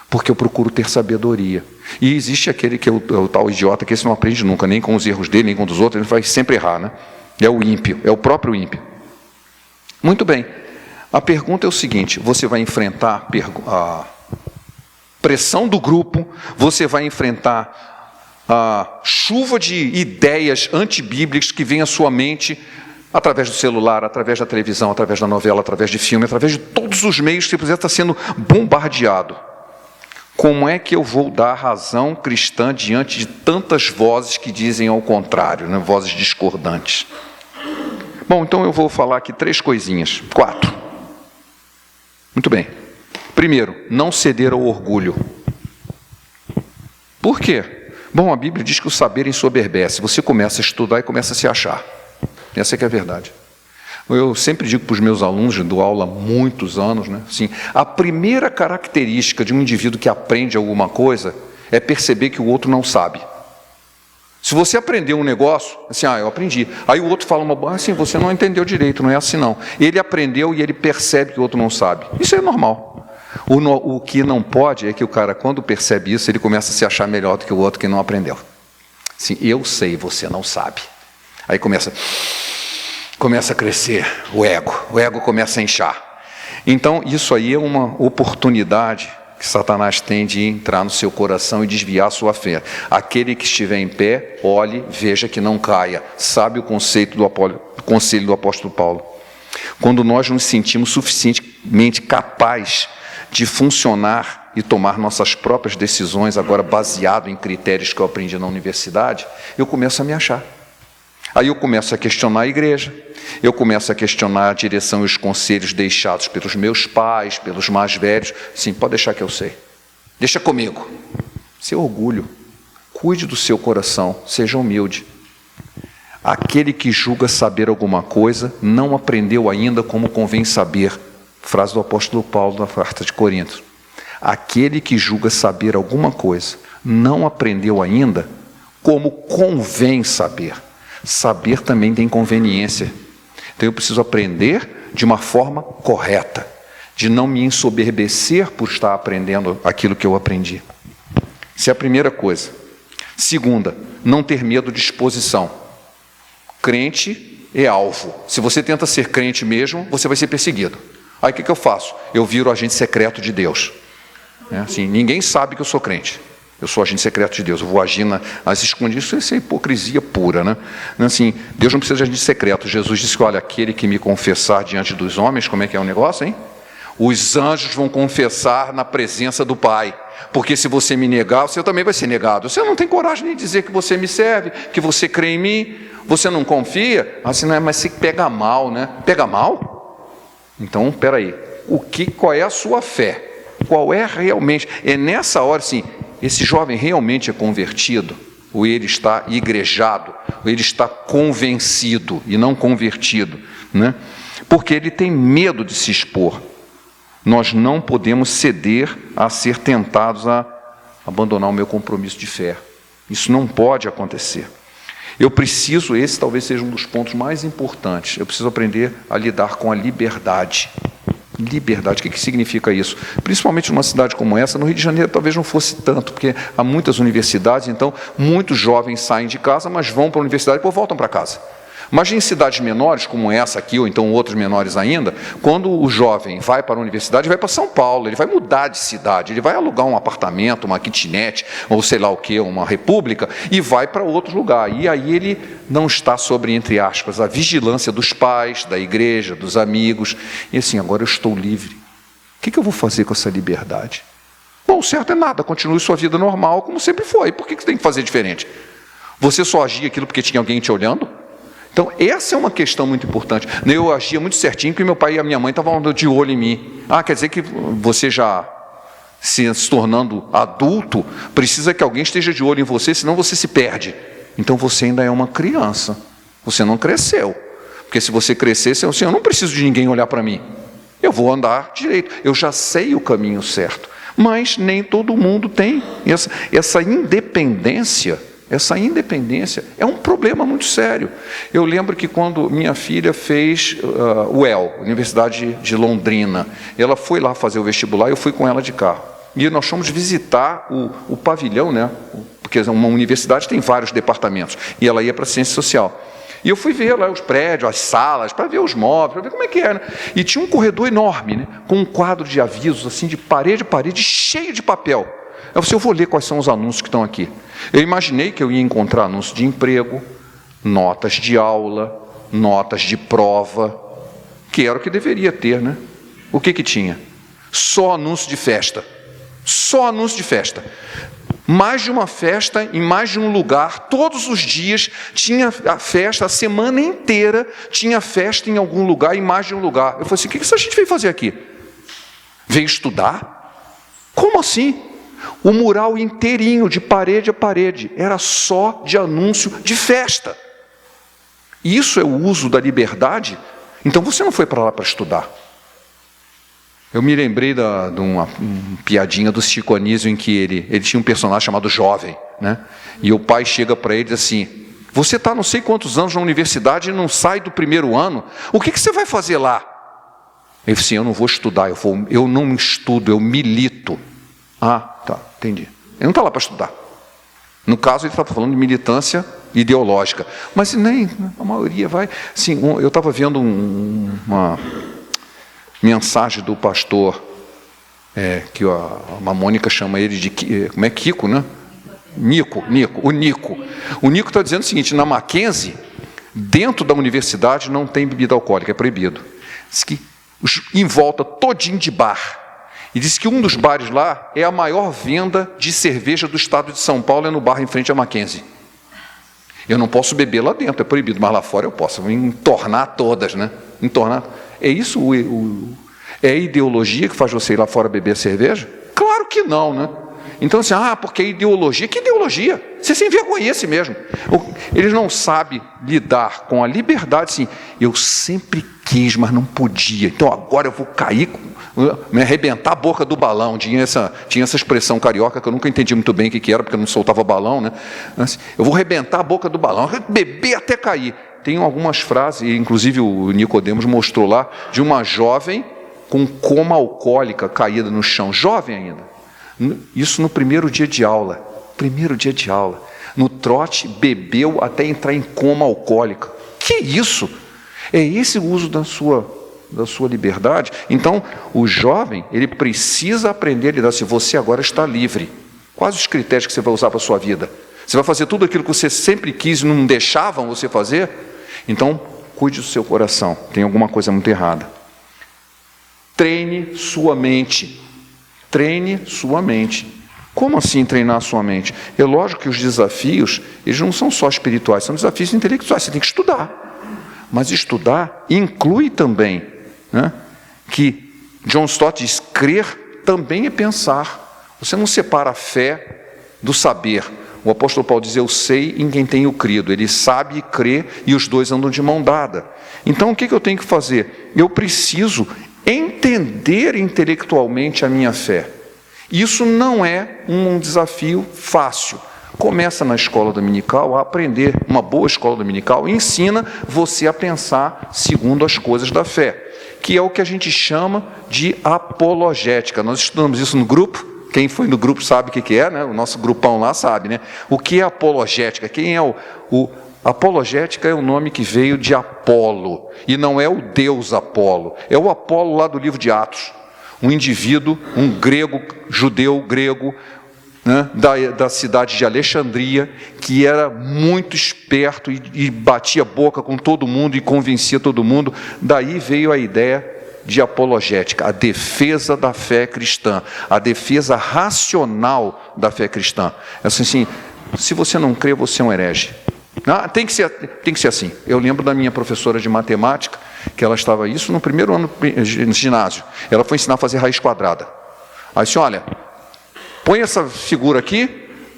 Porque eu procuro ter sabedoria. E existe aquele que é o tal idiota, que esse não aprende nunca, nem com os erros dele, nem com dos outros, ele vai sempre errar, né? É o ímpio, é o próprio ímpio. Muito bem. A pergunta é o seguinte, você vai enfrentar a pressão do grupo, você vai enfrentar a chuva de ideias antibíblicas que vem à sua mente através do celular, através da televisão, através da novela, através de filme, através de todos os meios que você está sendo bombardeado. Como é que eu vou dar razão cristã diante de tantas vozes que dizem ao contrário, né? Vozes discordantes? Bom, então eu vou falar aqui 3 coisinhas, 4. Muito bem. Primeiro, não ceder ao orgulho. Por quê? Bom, a Bíblia diz que o saber ensoberbece. Você começa a estudar e começa a se achar. Essa é que é a verdade. Eu sempre digo para os meus alunos, dou aula há muitos anos, né? Assim, a primeira característica de um indivíduo que aprende alguma coisa é perceber que o outro não sabe. Se você aprendeu um negócio, assim, eu aprendi. Aí o outro fala assim, você não entendeu direito, não é assim não. Ele aprendeu e ele percebe que o outro não sabe. Isso é normal. O que não pode é que o cara, quando percebe isso, ele começa a se achar melhor do que o outro que não aprendeu. Assim, eu sei, você não sabe. Aí começa a crescer o ego começa a inchar. Então, isso aí é uma oportunidade que Satanás tem de entrar no seu coração e desviar a sua fé. Aquele que estiver em pé, olhe, veja que não caia. Sabe o conselho do apóstolo Paulo? Quando nós nos sentimos suficientemente capazes de funcionar e tomar nossas próprias decisões, agora baseado em critérios que eu aprendi na universidade, eu começo a me achar. Aí eu começo a questionar a igreja, eu começo a questionar a direção e os conselhos deixados pelos meus pais, pelos mais velhos. Sim, pode deixar que eu sei. Deixa comigo. Seu orgulho. Cuide do seu coração, seja humilde. Aquele que julga saber alguma coisa, não aprendeu ainda como convém saber. Frase do apóstolo Paulo na carta de Coríntios. Aquele que julga saber alguma coisa, não aprendeu ainda como convém saber. Saber também tem conveniência. Então eu preciso aprender de uma forma correta, de não me ensoberbecer por estar aprendendo aquilo que eu aprendi. Essa é a primeira coisa. Segunda, não ter medo de exposição. Crente é alvo. Se você tenta ser crente mesmo, você vai ser perseguido. Aí o que eu faço? Eu viro agente secreto de Deus. Assim, ninguém sabe que eu sou crente. Eu sou agente secreto de Deus, eu vou agir nas escondidas. Isso é hipocrisia pura, né? Assim, Deus não precisa de agente secreto. Jesus disse que, olha, aquele que me confessar diante dos homens, como é que é o negócio, hein? Os anjos vão confessar na presença do Pai. Porque se você me negar, você também vai ser negado. Você não tem coragem nem de dizer que você me serve, que você crê em mim, você não confia. Assim, não é, mas se pega mal, né? Pega mal? Então, peraí. Qual é a sua fé? Qual é realmente? É nessa hora, assim, esse jovem realmente é convertido? ou ele está igrejado, ou ele está convencido e não convertido, né? Porque ele tem medo de se expor. Nós não podemos ceder a ser tentados a abandonar o meu compromisso de fé. Isso não pode acontecer. Eu preciso, esse talvez seja um dos pontos mais importantes, eu preciso aprender a lidar com a liberdade. Liberdade, o que significa isso? Principalmente numa cidade como essa, no Rio de Janeiro talvez não fosse tanto, porque há muitas universidades, então muitos jovens saem de casa, mas vão para a universidade e depois voltam para casa. Mas em cidades menores, como essa aqui, ou então outras menores ainda, quando o jovem vai para a universidade, vai para São Paulo, ele vai mudar de cidade, ele vai alugar um apartamento, uma kitnet, ou sei lá o que, uma república, e vai para outro lugar. E aí ele não está sobre, entre aspas, a vigilância dos pais, da igreja, dos amigos. E assim, agora eu estou livre. O que eu vou fazer com essa liberdade? Bom, o certo é nada, continue sua vida normal, como sempre foi. Por que você tem que fazer diferente? Você só agia aquilo porque tinha alguém te olhando? Então, essa é uma questão muito importante. Eu agia muito certinho, porque meu pai e a minha mãe estavam de olho em mim. Quer dizer que você já se tornando adulto, precisa que alguém esteja de olho em você, senão você se perde. Então, você ainda é uma criança. Você não cresceu. Porque se você crescesse, eu não preciso de ninguém olhar para mim. Eu vou andar direito. Eu já sei o caminho certo. Mas nem todo mundo tem essa independência. Essa independência é um problema muito sério. Eu lembro que quando minha filha fez o Universidade de Londrina, ela foi lá fazer o vestibular e eu fui com ela de carro. E nós fomos visitar o pavilhão, né? Porque uma universidade tem vários departamentos, e ela ia para a ciência social. E eu fui ver lá os prédios, as salas, para ver os móveis, para ver como é que era. E tinha um corredor enorme, né? Com um quadro de avisos, assim, de parede a parede, cheio de papel. Eu falei, eu vou ler quais são os anúncios que estão aqui. Eu imaginei que eu ia encontrar anúncios de emprego, notas de aula, notas de prova, que era o que deveria ter, né? O que tinha? Só anúncio de festa. Só anúncio de festa. Mais de uma festa, em mais de um lugar, todos os dias tinha a festa, a semana inteira tinha festa em algum lugar, em mais de um lugar. Eu falei assim, o que essa gente veio fazer aqui? Veio estudar? Como assim? O mural inteirinho, de parede a parede, era só de anúncio de festa. Isso é o uso da liberdade? Então você não foi para lá para estudar. Eu me lembrei de uma piadinha do Chico Anísio, em que ele tinha um personagem chamado Jovem, né? E o pai chega para ele e diz assim, você está não sei quantos anos na universidade e não sai do primeiro ano, o que você vai fazer lá? Ele disse assim, eu não vou estudar, eu não estudo, eu milito. Tá, entendi. Ele não está lá para estudar. No caso, ele estava falando de militância ideológica. Mas nem a maioria vai... Sim, eu estava vendo uma mensagem do pastor, que a Mônica chama ele de... Como é Kiko, né? Nico. O Nico está dizendo o seguinte, na Mackenzie, dentro da universidade não tem bebida alcoólica, é proibido. Diz que em volta todinho de bar. E disse que um dos bares lá é a maior venda de cerveja do estado de São Paulo, é no bar em frente à Mackenzie. Eu não posso beber lá dentro, é proibido, mas lá fora eu posso. Vou entornar todas, né? Entornar. É isso é a ideologia que faz você ir lá fora beber cerveja? Claro que não, né? Então assim, porque é ideologia. Que ideologia? Você se envergonhece mesmo. Eles não sabem lidar com a liberdade, assim, eu sempre quis, mas não podia. Então agora eu vou cair, me arrebentar a boca do balão. Tinha essa expressão carioca que eu nunca entendi muito bem o que era, porque eu não soltava balão, né? Assim, eu vou arrebentar a boca do balão, beber até cair. Tem algumas frases, inclusive o Nicodemos mostrou lá, de uma jovem com coma alcoólica caída no chão, jovem ainda. Isso no primeiro dia de aula. No trote, bebeu até entrar em coma alcoólica. Que isso? É esse o uso da sua liberdade? Então, o jovem, ele precisa aprender a lidar. Se você agora está livre, quais os critérios que você vai usar para a sua vida? Você vai fazer tudo aquilo que você sempre quis e não deixavam você fazer? Então, cuide do seu coração. Tem alguma coisa muito errada. Treine sua mente. Treine sua mente. Como assim treinar sua mente? É lógico que os desafios, eles não são só espirituais, são desafios intelectuais. Você tem que estudar. Mas estudar inclui também, né, que John Stott diz, crer também é pensar. Você não separa a fé do saber. O apóstolo Paulo diz, eu sei em quem tenho crido. Ele sabe e crê, e os dois andam de mão dada. Então, o que eu tenho que fazer? Eu preciso entender intelectualmente a minha fé. Isso não é um desafio fácil. Começa na escola dominical a aprender, uma boa escola dominical ensina você a pensar segundo as coisas da fé, que é o que a gente chama de apologética. Nós estudamos isso no grupo, quem foi no grupo sabe o que é, né? O nosso grupão lá sabe, né? O que é apologética? Quem é apologética é o nome que veio de Apolo, e não é o deus Apolo, é o Apolo lá do livro de Atos, um indivíduo, um grego, judeu grego, né, da cidade de Alexandria, que era muito esperto e batia boca com todo mundo e convencia todo mundo. Daí veio a ideia de apologética, a defesa da fé cristã, a defesa racional da fé cristã. É assim, se você não crê, você é um herege. Tem que ser assim. Eu lembro da minha professora de matemática, que ela estava isso no primeiro ano no ginásio. Ela foi ensinar a fazer raiz quadrada. Aí disse, olha, põe essa figura aqui,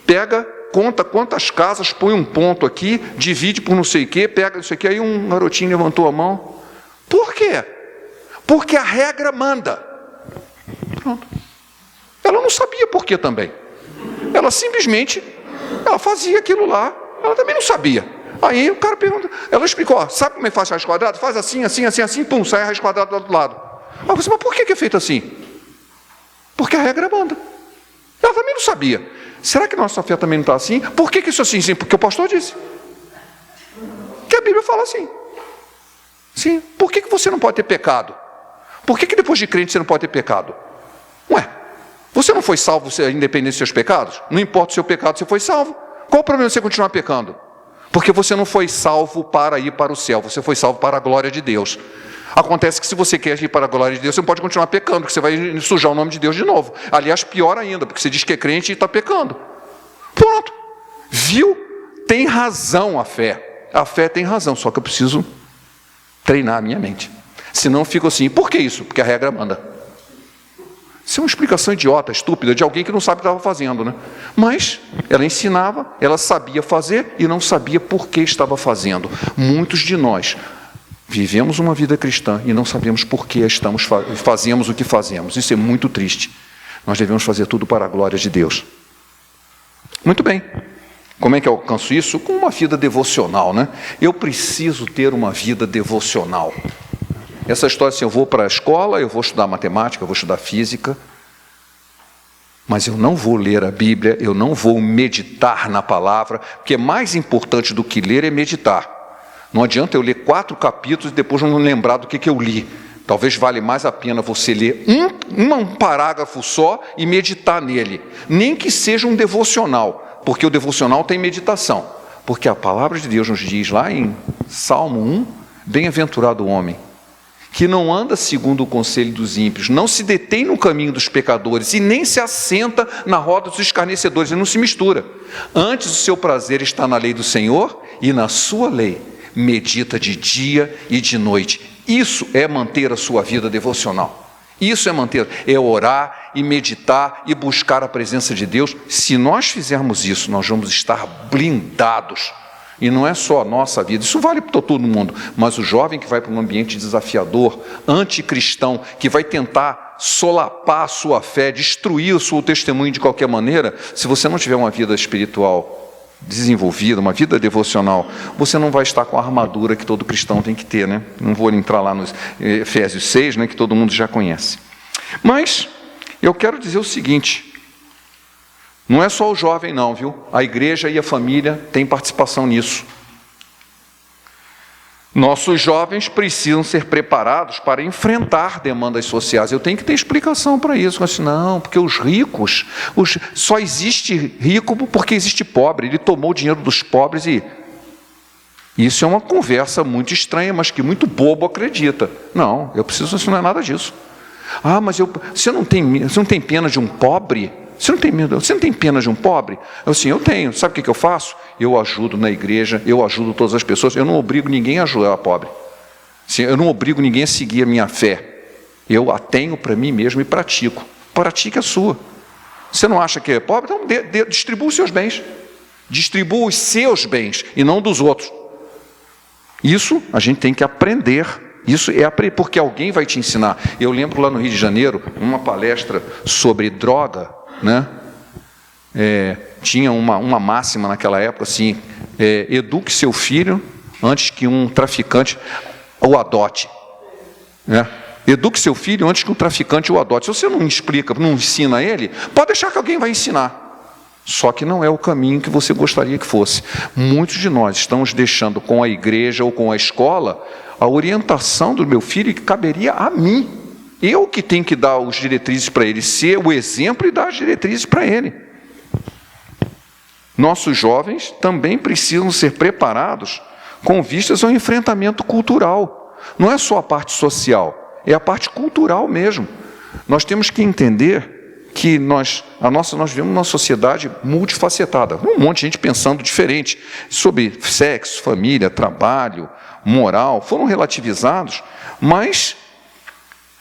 pega, conta quantas casas, põe um ponto aqui, divide por não sei o quê, pega isso aqui. Aí um garotinho levantou a mão. Por quê? Porque a regra manda. Pronto. Ela não sabia por quê também. Ela simplesmente, ela fazia aquilo lá, ela também não sabia. Aí o cara pergunta, ela explicou, ó, sabe como é que faz raiz quadrada? Faz assim, assim, assim, assim, pum, sai a raiz quadrada do outro lado. Aí você, mas por que é feito assim? Porque a regra manda. Ela também não sabia. Será que nossa fé também não está assim? Por que isso é assim? Sim, porque o pastor disse. Que a Bíblia fala assim. Sim. Por que você não pode ter pecado? Por que depois de crente você não pode ter pecado? Ué, você não foi salvo independente dos seus pecados? Não importa o seu pecado, você foi salvo. Qual o problema de você continuar pecando? Porque você não foi salvo para ir para o céu, você foi salvo para a glória de Deus. Acontece que se você quer ir para a glória de Deus, você não pode continuar pecando, porque você vai sujar o nome de Deus de novo. Aliás, pior ainda, porque você diz que é crente e está pecando. Pronto. Viu? Tem razão a fé. A fé tem razão, só que eu preciso treinar a minha mente. Senão eu fico assim, por que isso? Porque a regra manda. Isso é uma explicação idiota, estúpida, de alguém que não sabe o que estava fazendo, né? Mas ela ensinava, ela sabia fazer e não sabia por que estava fazendo. Muitos de nós vivemos uma vida cristã e não sabemos por que fazemos o que fazemos. Isso é muito triste. Nós devemos fazer tudo para a glória de Deus. Muito bem. Como é que eu alcanço isso? Com uma vida devocional, né? Eu preciso ter uma vida devocional. Essa história assim, eu vou para a escola, eu vou estudar matemática, eu vou estudar física, mas eu não vou ler a Bíblia, eu não vou meditar na palavra, porque mais importante do que ler é meditar. Não adianta eu ler 4 capítulos e depois não lembrar do que eu li. Talvez vale mais a pena você ler um parágrafo só e meditar nele. Nem que seja um devocional, porque o devocional tem meditação. Porque a palavra de Deus nos diz lá em Salmo 1, bem-aventurado o homem, que não anda segundo o conselho dos ímpios, não se detém no caminho dos pecadores e nem se assenta na roda dos escarnecedores, ele não se mistura. Antes o seu prazer está na lei do Senhor e na sua lei medita de dia e de noite. Isso é manter a sua vida devocional. Isso é orar e meditar e buscar a presença de Deus. Se nós fizermos isso, nós vamos estar blindados. E não é só a nossa vida, isso vale para todo mundo, mas o jovem que vai para um ambiente desafiador, anticristão, que vai tentar solapar a sua fé, destruir o seu testemunho de qualquer maneira, se você não tiver uma vida espiritual desenvolvida, uma vida devocional, você não vai estar com a armadura que todo cristão tem que ter, né? Não vou entrar lá nos Efésios 6, né, que todo mundo já conhece. Mas eu quero dizer o seguinte, não é só o jovem não, viu? A igreja e a família têm participação nisso. Nossos jovens precisam ser preparados para enfrentar demandas sociais. Eu tenho que ter explicação para isso. Mas não, porque os ricos, só existe rico porque existe pobre. Ele tomou o dinheiro dos pobres e... Isso é uma conversa muito estranha, mas que muito bobo acredita. Não, eu preciso ensinar nada disso. Ah, mas você não tem pena de um pobre? Você não tem pena de um pobre? Eu tenho. Sabe o que eu faço? Eu ajudo na igreja, eu ajudo todas as pessoas. Eu não obrigo ninguém a ajudar a pobre. Eu não obrigo ninguém a seguir a minha fé. Eu a tenho para mim mesmo e pratico. Pratique a sua. Você não acha que é pobre? Então distribua os seus bens. Distribua os seus bens e não dos outros. Isso a gente tem que aprender. Isso é porque alguém vai te ensinar. Eu lembro lá no Rio de Janeiro, uma palestra sobre droga, né? Tinha uma máxima naquela época assim: eduque seu filho antes que um traficante o adote, né? Eduque seu filho antes que um traficante o adote. Se você não explica, não ensina ele, pode deixar que alguém vai ensinar. Só que não é o caminho que você gostaria que fosse. Muitos de nós estamos deixando com a igreja ou com a escola a orientação do meu filho que caberia a mim. Eu que tenho que dar os diretrizes para ele, ser o exemplo e dar as diretrizes para ele. Nossos jovens também precisam ser preparados com vistas ao enfrentamento cultural. Não é só a parte social, é a parte cultural mesmo. Nós temos que entender que nós vivemos uma sociedade multifacetada, um monte de gente pensando diferente sobre sexo, família, trabalho, moral, foram relativizados, mas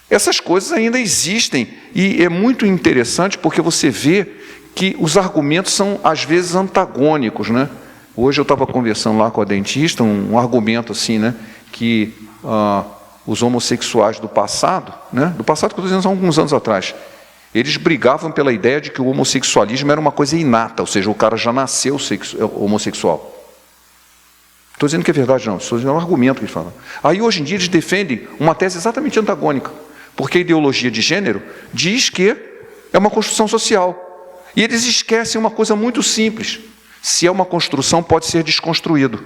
essas coisas ainda existem, e é muito interessante porque você vê que os argumentos são às vezes antagônicos, né? Hoje eu estava conversando lá com a dentista, um argumento assim, né, que os homossexuais do passado, né, que eu estou dizendo há alguns anos atrás, eles brigavam pela ideia de que o homossexualismo era uma coisa inata, ou seja, o cara já nasceu homossexual. Estou dizendo que é verdade, não, estou dizendo um argumento que eles falam. Aí hoje em dia eles defendem uma tese exatamente antagônica, porque a ideologia de gênero diz que é uma construção social. E eles esquecem uma coisa muito simples: se é uma construção, pode ser desconstruído.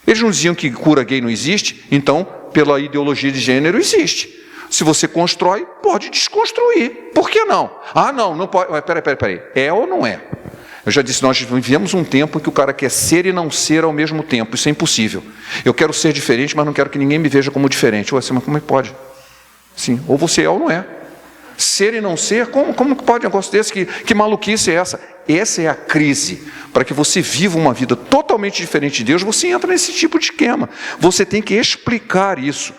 Eles não diziam que cura gay não existe, então, pela ideologia de gênero, existe. Se você constrói, pode desconstruir. Por que não? Ah, não pode. Peraí. É ou não é? Eu já disse, nós vivemos um tempo em que o cara quer ser e não ser ao mesmo tempo. Isso é impossível. Eu quero ser diferente, mas não quero que ninguém me veja como diferente. Ué, mas como é que pode? Sim, ou você é ou não é. Ser e não ser, como que pode um negócio desse? Que maluquice é essa? Essa é a crise. Para que você viva uma vida totalmente diferente de Deus, você entra nesse tipo de esquema. Você tem que explicar isso,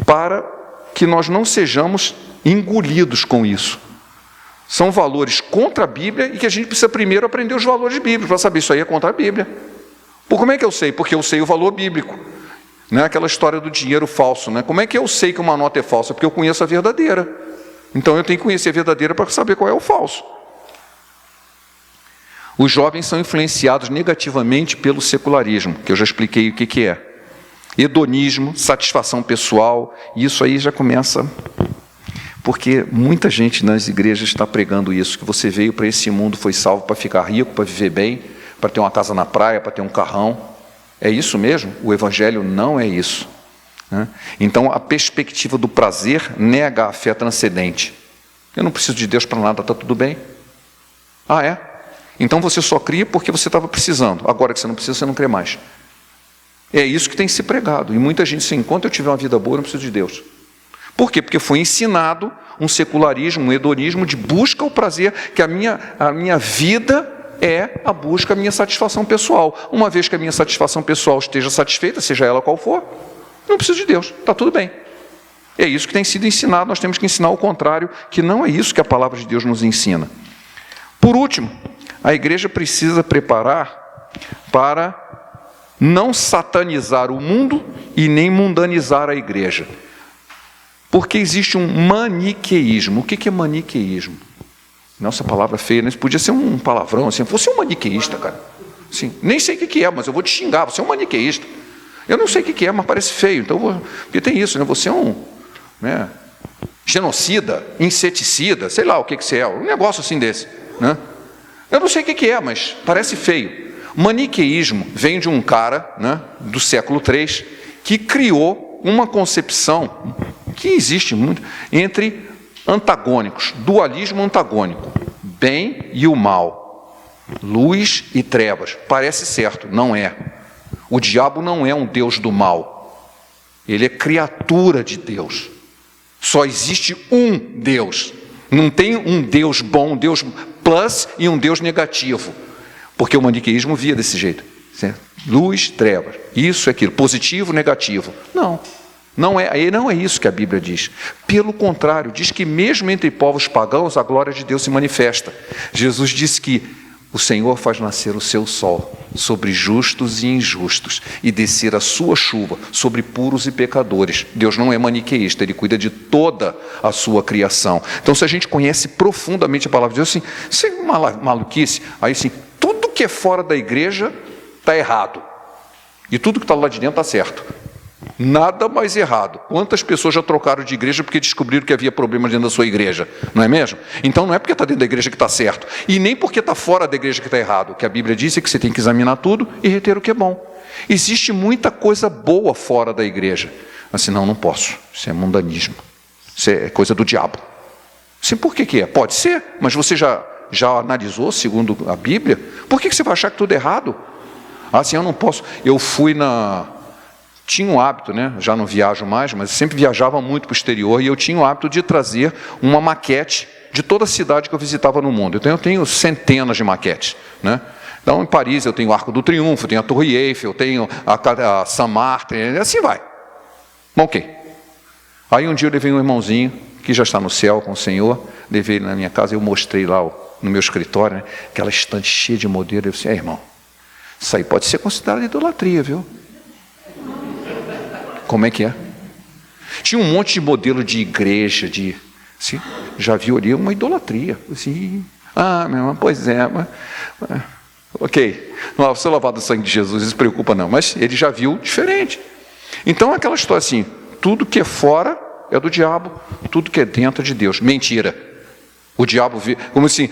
para que nós não sejamos engolidos com isso. São valores contra a Bíblia e que a gente precisa primeiro aprender os valores bíblicos, para saber isso aí é contra a Bíblia. Como é que eu sei? Porque eu sei o valor bíblico. Não é aquela história do dinheiro falso, né? Como é que eu sei que uma nota é falsa? Porque eu conheço a verdadeira. Então eu tenho que conhecer a verdadeira para saber qual é o falso. Os jovens são influenciados negativamente pelo secularismo, que eu já expliquei o que é. Hedonismo, satisfação pessoal, e isso aí já começa... Porque muita gente nas igrejas está pregando isso, que você veio para esse mundo, foi salvo para ficar rico, para viver bem, para ter uma casa na praia, para ter um carrão. É isso mesmo? O Evangelho não é isso, né? Então, a perspectiva do prazer nega a fé transcendente. Eu não preciso de Deus para nada, está tudo bem. Ah, é? Então você só cria porque você estava precisando. Agora que você não precisa, você não crê mais. É isso que tem se pregado. E muita gente diz, enquanto eu tiver uma vida boa, eu não preciso de Deus. Por quê? Porque foi ensinado um secularismo, um hedonismo de busca ao prazer, que a minha vida é a busca, a minha satisfação pessoal. Uma vez que a minha satisfação pessoal esteja satisfeita, seja ela qual for, não preciso de Deus, está tudo bem. É isso que tem sido ensinado, nós temos que ensinar o contrário, que não é isso que a palavra de Deus nos ensina. Por último, a igreja precisa preparar para não satanizar o mundo e nem mundanizar a igreja. Porque existe um maniqueísmo. O que é maniqueísmo? Nossa, palavra feia, né? Isso podia ser um palavrão, assim. Você é um maniqueísta, cara. Sim, nem sei o que é, mas eu vou te xingar. Você é um maniqueísta. Eu não sei o que é, mas parece feio. Então, porque tem isso, né? Você é um genocida, inseticida, sei lá o que você é. Um negócio assim desse, né? Eu não sei o que é, mas parece feio. Maniqueísmo vem de um cara, né, do século III, que criou uma concepção que existe muito entre antagônicos, dualismo antagônico, bem e o mal, luz e trevas. Parece certo, não é. O diabo não é um Deus do mal, ele é criatura de Deus. Só existe um Deus, não tem um Deus bom, um Deus plus e um Deus negativo, porque o maniqueísmo via desse jeito, certo? Luz, trevas, isso é aquilo, positivo, negativo. Não é isso que a Bíblia diz. Pelo contrário, diz que mesmo entre povos pagãos, a glória de Deus se manifesta. Jesus disse que O Senhor faz nascer o seu sol sobre justos e injustos e descer a sua chuva sobre puros e pecadores. Deus não é maniqueísta, Ele cuida de toda a sua criação. Então, se a gente conhece profundamente a palavra de Deus, assim, isso é uma maluquice, aí assim, tudo que é fora da igreja está errado. E tudo que está lá de dentro está certo. Nada mais errado. Quantas pessoas já trocaram de igreja porque descobriram que havia problema dentro da sua igreja? Não é mesmo? Então não é porque está dentro da igreja que está certo. E nem porque está fora da igreja que está errado. O que a Bíblia diz é que você tem que examinar tudo e reter o que é bom. Existe muita coisa boa fora da igreja. Assim, não posso. Isso é mundanismo. Isso é coisa do diabo. Assim, por que é? Pode ser, mas você já analisou, segundo a Bíblia? Por que você vai achar que tudo é errado? Assim, eu não posso. Eu fui tinha um hábito, né? Já não viajo mais, mas sempre viajava muito para o exterior e eu tinha o hábito de trazer uma maquete de toda a cidade que eu visitava no mundo. Então eu tenho centenas de maquetes, né? Então em Paris eu tenho o Arco do Triunfo, tenho a Torre Eiffel, tenho a Saint-Martin, assim vai. Bom, ok. Aí um dia eu levei um irmãozinho, que já está no céu com o Senhor, levei ele na minha casa, eu mostrei lá no meu escritório, né? Aquela estante cheia de modelo, eu disse, irmão, isso aí pode ser considerado idolatria, viu? Como é que é? Tinha um monte de modelo de igreja, assim, já viu ali uma idolatria. Assim, meu irmão, pois é, ok, não precisa lavar do sangue de Jesus, não se preocupa não, mas ele já viu diferente. Então aquela história assim, tudo que é fora é do diabo, tudo que é dentro é de Deus. Mentira. O diabo, como assim,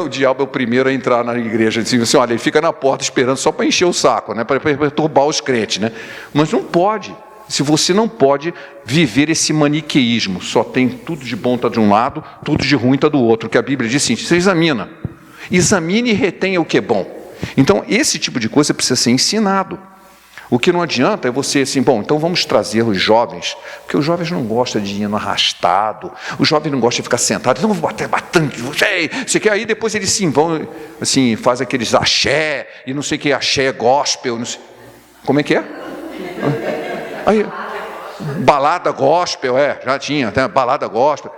o diabo é o primeiro a entrar na igreja, assim, olha, ele fica na porta esperando só para encher o saco, né, para perturbar os crentes, né? Mas não pode. Se você não pode viver esse maniqueísmo, só tem tudo de bom está de um lado, tudo de ruim está do outro, que a Bíblia diz assim, você examine e retenha o que é bom. Então, esse tipo de coisa precisa ser ensinado. O que não adianta é você assim, então vamos trazer os jovens, porque os jovens não gostam de ir no arrastado, os jovens não gostam de ficar sentados, então vou bater bastante, você quer, aí depois eles sim vão, assim, faz aqueles axé, e não sei o que, axé, gospel, não sei, como é que é? Aí, balada gospel, já tinha, até balada gospel.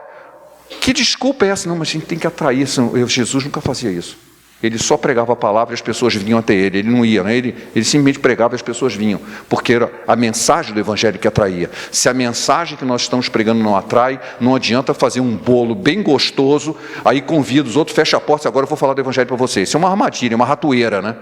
Que desculpa é essa? Não, mas a gente tem que atrair. Jesus nunca fazia isso. Ele só pregava a palavra e as pessoas vinham até ele. Ele não ia, né? Ele simplesmente pregava e as pessoas vinham. Porque era a mensagem do evangelho que atraía. Se a mensagem que nós estamos pregando não atrai, não adianta fazer um bolo bem gostoso, aí convida os outros, fecha a porta, agora eu vou falar do evangelho para vocês. Isso é uma armadilha, uma ratoeira, né?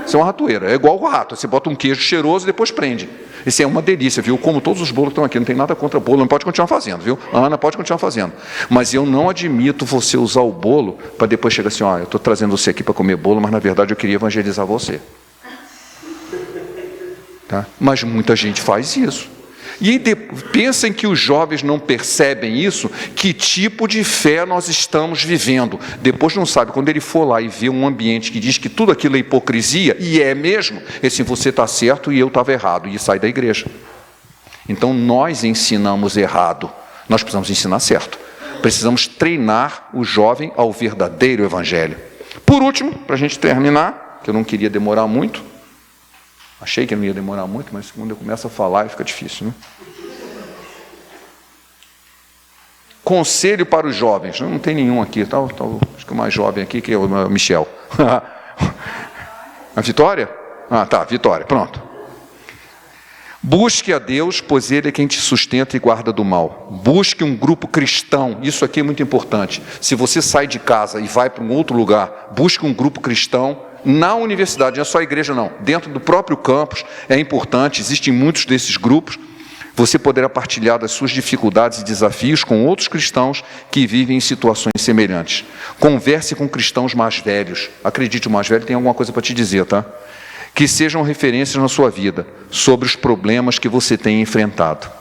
Isso é uma ratoeira, é igual o rato, você bota um queijo cheiroso e depois prende. Isso é uma delícia, viu? Como todos os bolos que estão aqui, não tem nada contra bolo, não pode continuar fazendo, viu? A Ana pode continuar fazendo. Mas eu não admito você usar o bolo para depois chegar assim, eu estou trazendo você aqui para comer bolo, mas na verdade eu queria evangelizar você. Tá? Mas muita gente faz isso. E pensem que os jovens não percebem isso, que tipo de fé nós estamos vivendo. Depois não sabe, quando ele for lá e vê um ambiente que diz que tudo aquilo é hipocrisia, e é mesmo, é assim, você está certo e eu estava errado, e sai da igreja. Então nós ensinamos errado, nós precisamos ensinar certo. Precisamos treinar o jovem ao verdadeiro evangelho. Por último, para a gente terminar, que eu não queria demorar muito, achei que não ia demorar muito, mas quando eu começo a falar, fica difícil, né? Conselho para os jovens. Não tem nenhum aqui, tá? Acho que o mais jovem aqui, que é o Michel. A Vitória? Tá, Vitória, pronto. Busque a Deus, pois Ele é quem te sustenta e guarda do mal. Busque um grupo cristão, isso aqui é muito importante. Se você sai de casa e vai para um outro lugar, busque um grupo cristão. Na universidade, não é só a igreja não, dentro do próprio campus é importante, existem muitos desses grupos, você poderá partilhar das suas dificuldades e desafios com outros cristãos que vivem em situações semelhantes. Converse com cristãos mais velhos, acredite, o mais velho tem alguma coisa para te dizer, tá? Que sejam referências na sua vida, sobre os problemas que você tem enfrentado.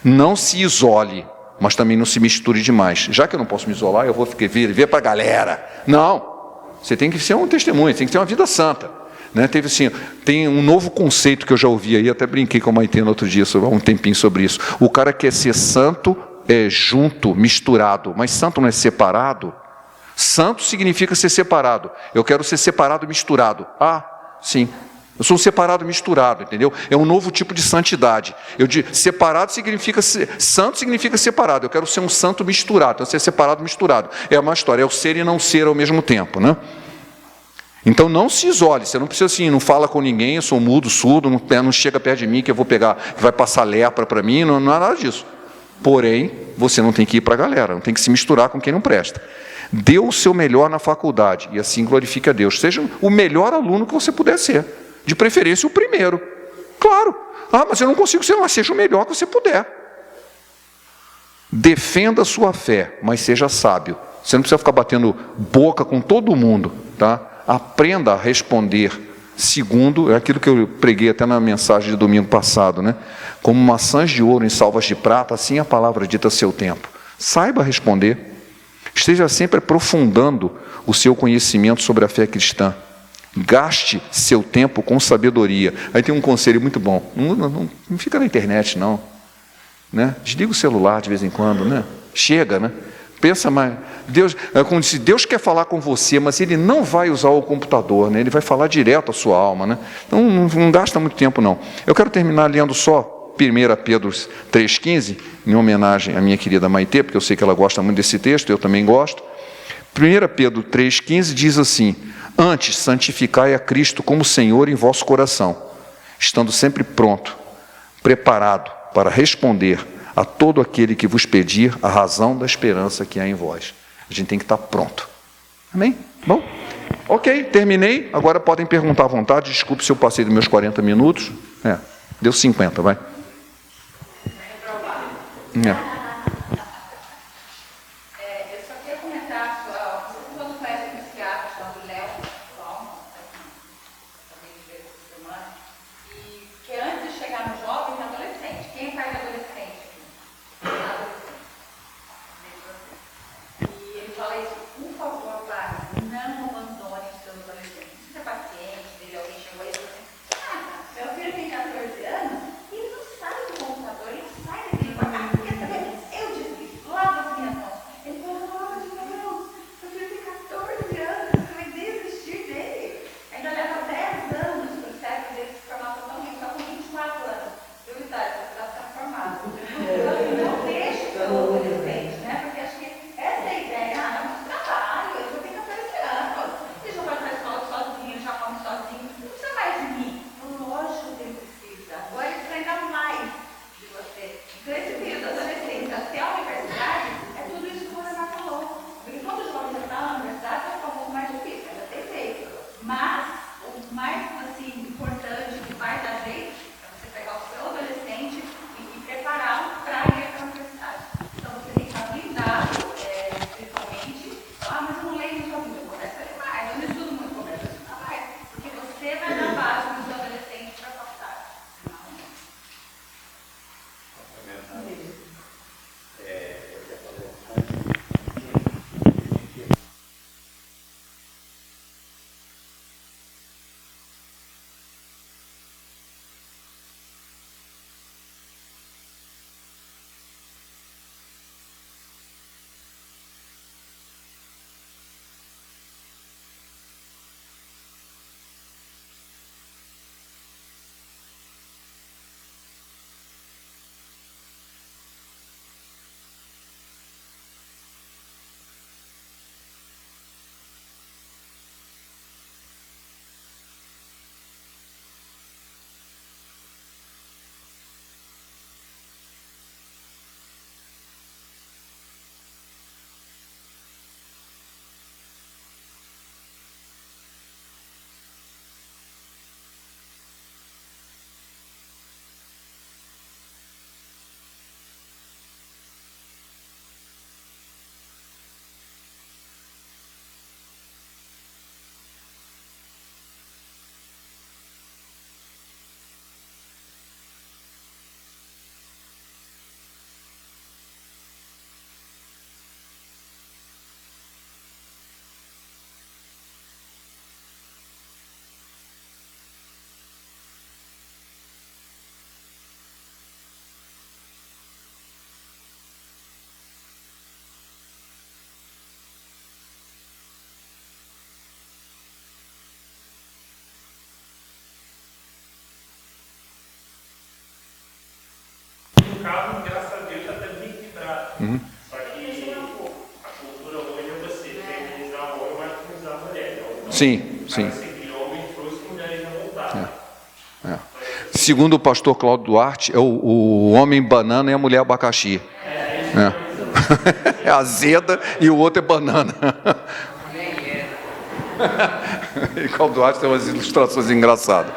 Não se isole, mas também não se misture demais. Já que eu não posso me isolar, eu vou ver para a galera. Não! Você tem que ser um testemunho, tem que ter uma vida santa. Né? Tem um novo conceito que eu já ouvi aí, até brinquei com a Maitê no outro dia, há um tempinho sobre isso. O cara quer ser santo junto, misturado, mas santo não é separado? Santo significa ser separado. Eu quero ser separado e misturado. Sim. Eu sou um separado misturado, entendeu? É um novo tipo de santidade. Separado significa santo significa separado. Eu quero ser um santo misturado. Então, ser separado misturado. É uma história, é o ser e não ser ao mesmo tempo, né? Então não se isole, você não precisa assim, não fala com ninguém, eu sou mudo, surdo, não chega perto de mim que eu vou pegar, que vai passar lepra para mim, não é nada disso. Porém, você não tem que ir para a galera, não tem que se misturar com quem não presta. Dê o seu melhor na faculdade e assim glorifique a Deus. Seja o melhor aluno que você puder ser, de preferência o primeiro. Claro, mas eu não consigo ser, mas seja o melhor que você puder. Defenda a sua fé, mas seja sábio. Você não precisa ficar batendo boca com todo mundo, tá? Aprenda a responder segundo, é aquilo que eu preguei até na mensagem de domingo passado, né? Como maçãs de ouro em salvas de prata, assim a palavra dita a seu tempo. Saiba responder. Esteja sempre aprofundando o seu conhecimento sobre a fé cristã. Gaste seu tempo com sabedoria. Aí tem um conselho muito bom. Não fica na internet, não. Né? Desliga o celular de vez em quando, né? Chega, né? Pensa mais. Deus, como disse, Deus quer falar com você, mas Ele não vai usar o computador, né? Ele vai falar direto à sua alma, né? Então não gasta muito tempo, não. Eu quero terminar lendo só 1 Pedro 3,15, em homenagem à minha querida Maitê, porque eu sei que ela gosta muito desse texto, eu também gosto. 1 Pedro 3,15 diz assim: antes santificai a Cristo como Senhor em vosso coração, estando sempre pronto, preparado para responder a todo aquele que vos pedir a razão da esperança que há em vós. A gente tem que estar pronto. Amém? Bom? Ok, terminei. Agora podem perguntar à vontade. Desculpe se eu passei dos meus 40 minutos. Deu 50, vai. Eu só queria comentar, vocês todos conhecem esse teatro chamado Léo, e que antes de chegar no jovem, no adolescente. Quem é pai de adolescente? E ele fala isso: por favor, pai, não abandone os seus adolescentes. Você é paciente, dele, alguém chegou aí e falou assim: meu filho tem 14 anos e ele não sai do computador, ele não sai daquele quarto. Quer saber? Eu disse isso, lava as minhas mãos. Ele falou: lava as minhas mãos. Meu filho tem 14 anos, você vai desistir dele. Ainda leva 10 anos para o cérebro dele se formar totalmente, só com 24 anos. Eu idade, você está transformado. Então, assim, não deixe o seu adolescente, né? Porque acho que essa é a ideia. É muito trabalho, eu vou ter 14 anos. Ele já vai para a escola sozinho, já come sozinho. Não precisa mais de mim. Lógico que ele precisa. Agora ele precisa ainda mais de você. Então, esse período da adolescência até a universidade é tudo isso que o Renato falou. Porque quando o jovem já está na universidade, vai ficar um pouco mais difícil, ainda tem jeito. Mas o mais assim, importante, que vai dar jeito, é você pegar o seu adolescente e prepará-lo para ir para a universidade. Então você tem que estar blindado, espiritualmente. Mas eu não leio no seu livro, eu começo a ler mais. Eu não estudo muito, eu começo a estudar mais. Porque você vai dar base para o seu adolescente para a faculdade. No caso, graças a Deus, já está bem equilibrado. Só que a cultura hoje é você feminizar o homem, mas feminizar a mulher. Sim. Sim. Esse homem trouxe que mulheres não voltaram. Segundo o pastor Cláudio Duarte, é o homem banana e a mulher abacaxi. É azeda e o outro é banana. E Cláudio Duarte tem umas ilustrações engraçadas.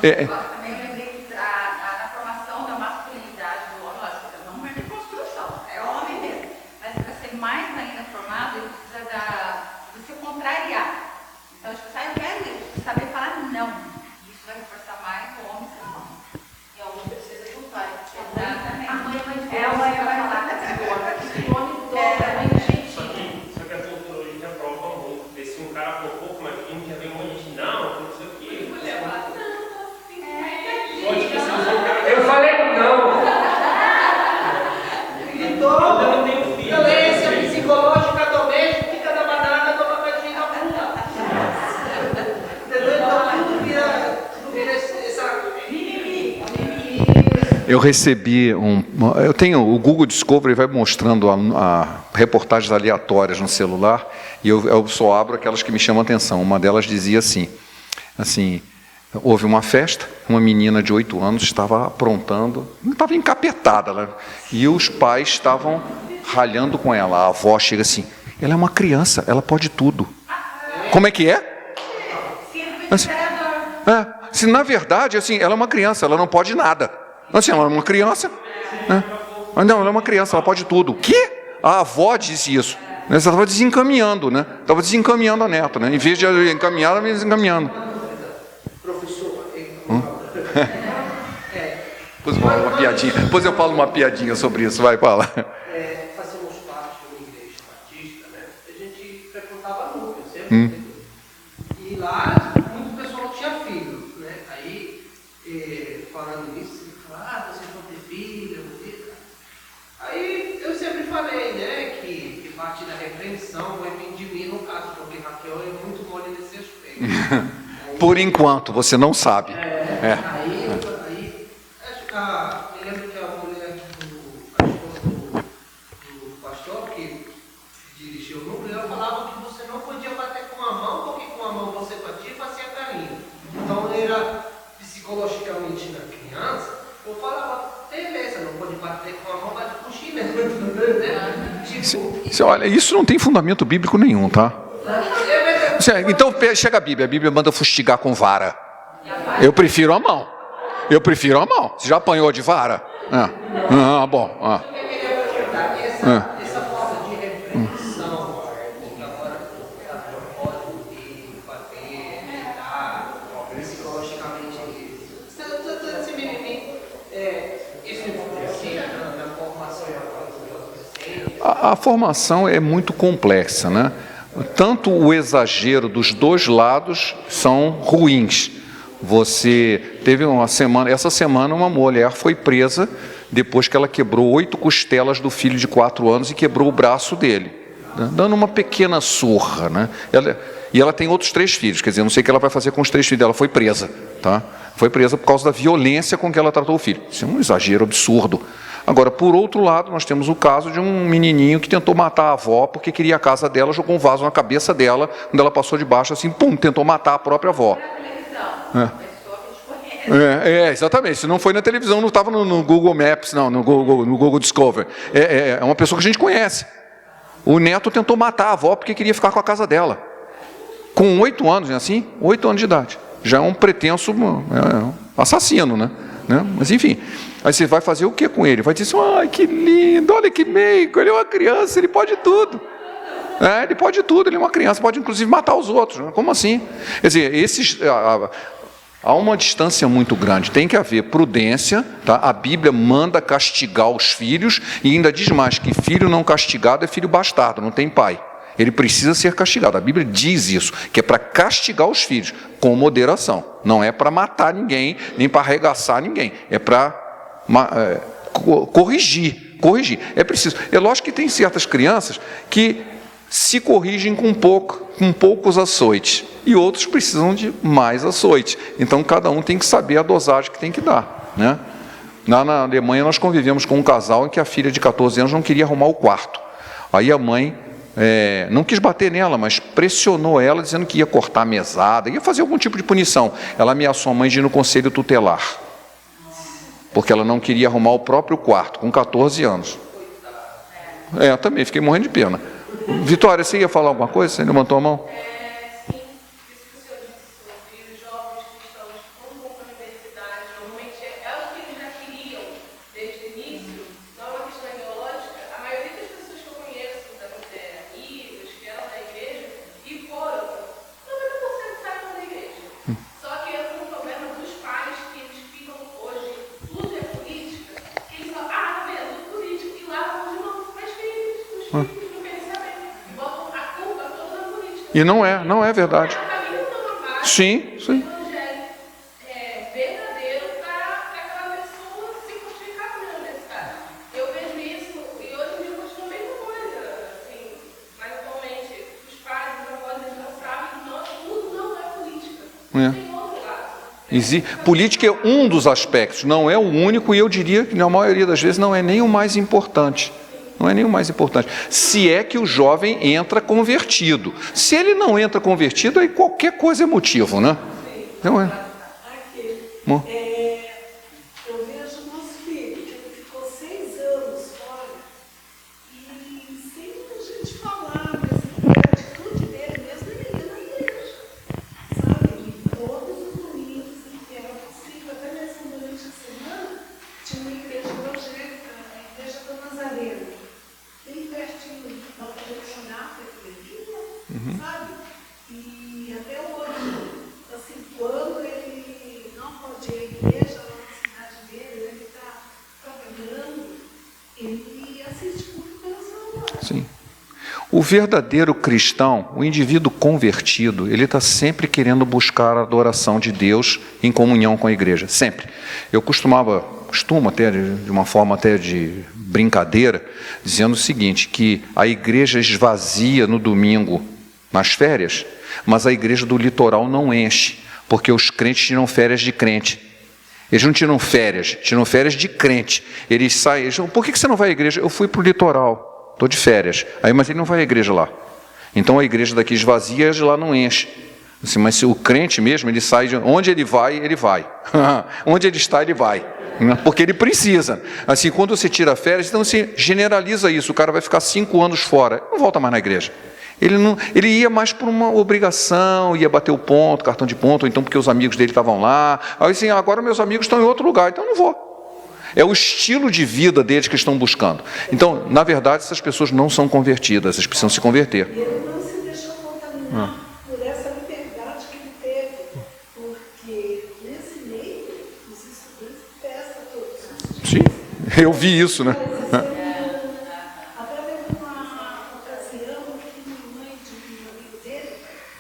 Também lembrei que na formação da masculinidade do homem, lógico, não é de construção, é homem mesmo. Mas para ser mais ainda formado, ele precisa de se contrariar. Então, tipo, eu quero isso, saber falar não. Isso vai reforçar mais o homem ser homem. E o homem precisa de um pai. Exatamente. A mãe vai falar. O homem dobra, gente. Só que a cultura prova muito. Porque se um cara for pouco mais firme, já vem um monte de não sei o quê. Eu falei não. Eu não tenho filho. Violência psicológica doméstica da banana do abacate da bunda. Entendeu? Então tudo vira essa mimimi. Eu recebi eu tenho o Google Discovery, vai mostrando a reportagens aleatórias no celular, e eu só abro aquelas que me chamam a atenção. Uma delas dizia assim, houve uma festa, uma menina de 8 anos estava aprontando, estava encapetada, né? E os pais estavam ralhando com ela. A avó chega assim, ela é uma criança, ela pode tudo. Como é que é? Assim, se na verdade, assim, ela é uma criança, ela não pode nada. Assim, ela é uma criança. Não, ela é uma criança, ela pode tudo. O quê? A avó disse isso. Ela estava desencaminhando, né? Estava desencaminhando a neta, né? Em vez de encaminhar, ela me desencaminhando. Depois eu falo uma piadinha sobre isso, vai, fala. Fazemos parte de uma igreja batista, né? A gente frequentava núcleo, sempre. E lá, muito pessoal tinha filho, né? Aí, falando isso, ele falava, vocês vão ter filho, Aí, eu sempre falei, né, que parte da repreensão vai vir de mim no caso, porque Raquel é muito mole nesse aspecto. Por enquanto, você não sabe. Aí, eu lembro que a mulher do pastor que dirigiu o núcleo, ela falava que você não podia bater com a mão, porque com a mão você batia e fazia carinho. Então, era psicologicamente na criança, eu falava, beleza, não pode bater com a mão, bate com o chinelo, né? Olha, isso não tem fundamento bíblico nenhum, tá? Então chega a Bíblia manda fustigar com vara. Eu prefiro a mão. Você já apanhou de vara? Bom. Essa forma de repreensão, agora pode bater, gritar, psicologicamente, esse mimimi, isso influencia na formação dos adolescentes? A formação é muito complexa, né? Tanto o exagero dos dois lados são ruins. Você teve essa semana uma mulher foi presa depois que ela quebrou 8 costelas do filho de 4 anos e quebrou o braço dele, né? Dando uma pequena surra, né? Ela tem outros 3 filhos, quer dizer, não sei o que ela vai fazer com os 3 filhos dela, foi presa, tá? Foi presa por causa da violência com que ela tratou o filho. Isso é um exagero absurdo. Agora, por outro lado, nós temos o caso de um menininho que tentou matar a avó porque queria a casa dela, jogou um vaso na cabeça dela, quando ela passou de baixo, assim, pum, tentou matar a própria avó. Exatamente. Se não foi na televisão, não estava no Google Maps, não, no Google Discovery. É uma pessoa que a gente conhece. O neto tentou matar a avó porque queria ficar com a casa dela. Com 8 anos, não é assim? 8 anos de idade. Já é um pretenso assassino, né? Mas enfim, aí você vai fazer o que com ele? Vai dizer assim, ai, que lindo, olha que meigo, ele é uma criança, ele pode tudo. Ele pode tudo, ele é uma criança, pode inclusive matar os outros. Né? Como assim? Quer dizer, há uma distância muito grande, tem que haver prudência, tá? A Bíblia manda castigar os filhos e ainda diz mais que filho não castigado é filho bastardo, não tem pai. Ele precisa ser castigado. A Bíblia diz isso, que é para castigar os filhos, com moderação. Não é para matar ninguém, nem para arregaçar ninguém. É para corrigir. É preciso. É lógico que tem certas crianças que se corrigem com poucos açoites. E outros precisam de mais açoites. Então, cada um tem que saber a dosagem que tem que dar, né? Lá na Alemanha, nós convivemos com um casal em que a filha de 14 anos não queria arrumar o quarto. Aí a mãe não quis bater nela, mas pressionou ela, dizendo que ia cortar a mesada, ia fazer algum tipo de punição. Ela ameaçou a mãe de ir no conselho tutelar, porque ela não queria arrumar o próprio quarto, com 14 anos. Também fiquei morrendo de pena. Vitória, você ia falar alguma coisa? Você levantou a mão? Sim, isso que o senhor disse sobre os jovens cristãos, quando vão para a universidade, normalmente é o que eles já queriam desde o início, não é uma questão ideológica. A maioria das pessoas que eu conheço, amigos, que eram da igreja e foram, 90% saíram da igreja. Só que esse é um problema dos pais, que eles ficam hoje, tudo é política, que eles falam, tá vendo, política, e lá vão de novo para as filhas, os filhos não querem saber, e botam a culpa toda na política. E não é verdade. Sim, sim. Verdadeiro para aquela pessoa se justificar na universidade. Eu vejo isso e hoje em dia continua a mesma coisa. Assim, mas atualmente os pais, os avós, eles não sabem que tudo não é política. Tem outro lado. Política é um dos aspectos, não é o único, e eu diria que na maioria das vezes não é nem o mais importante. Não é nem o mais importante. Se é que o jovem entra convertido. Se ele não entra convertido, aí qualquer coisa é motivo, né? Não é? Aqui, eu vejo o nosso filho, que ele ficou 6 anos fora, e sem muita gente falar, mas a atitude dele mesmo, ele ia na igreja, sabe? E todos os domingos, que era possível, até mesmo durante a semana, tinha uma igreja evangélica, a igreja do Nazareno, bem pertinho da Direcionata, sabe? E até hoje, assim, quando ele não pode ir à igreja lá na cidade dele, ele está trabalhando, ele assiste culto pela celular. Sim. O verdadeiro cristão, o indivíduo convertido, ele está sempre querendo buscar a adoração de Deus em comunhão com a igreja, sempre. Eu costumo até de uma forma até de brincadeira, dizendo o seguinte, que a igreja esvazia no domingo nas férias, mas a igreja do litoral não enche, porque os crentes tiram férias de crente. Eles não tiram férias de crente. Eles saem, por que você não vai à igreja? Eu fui para o litoral, estou de férias. Mas ele não vai à igreja lá. Então a igreja daqui esvazia, a de lá não enche. Assim, mas se o crente mesmo, ele sai, onde ele vai, ele vai. Onde ele está, ele vai. Porque ele precisa. Assim, quando você tira férias, então você generaliza isso. O cara vai ficar 5 anos fora, não volta mais na igreja. Ele ia mais por uma obrigação, ia bater o ponto, cartão de ponto, ou então porque os amigos dele estavam lá. Aí assim, agora meus amigos estão em outro lugar, então eu não vou. É o estilo de vida deles que estão buscando. Então, na verdade, essas pessoas não são convertidas, elas precisam se converter. E ele não se deixou contaminar por essa liberdade que ele teve, porque nesse meio, os estudantes festam todos os dias. Sim, eu vi isso, né? Até teve uma ocasião que a mãe de um amigo dele,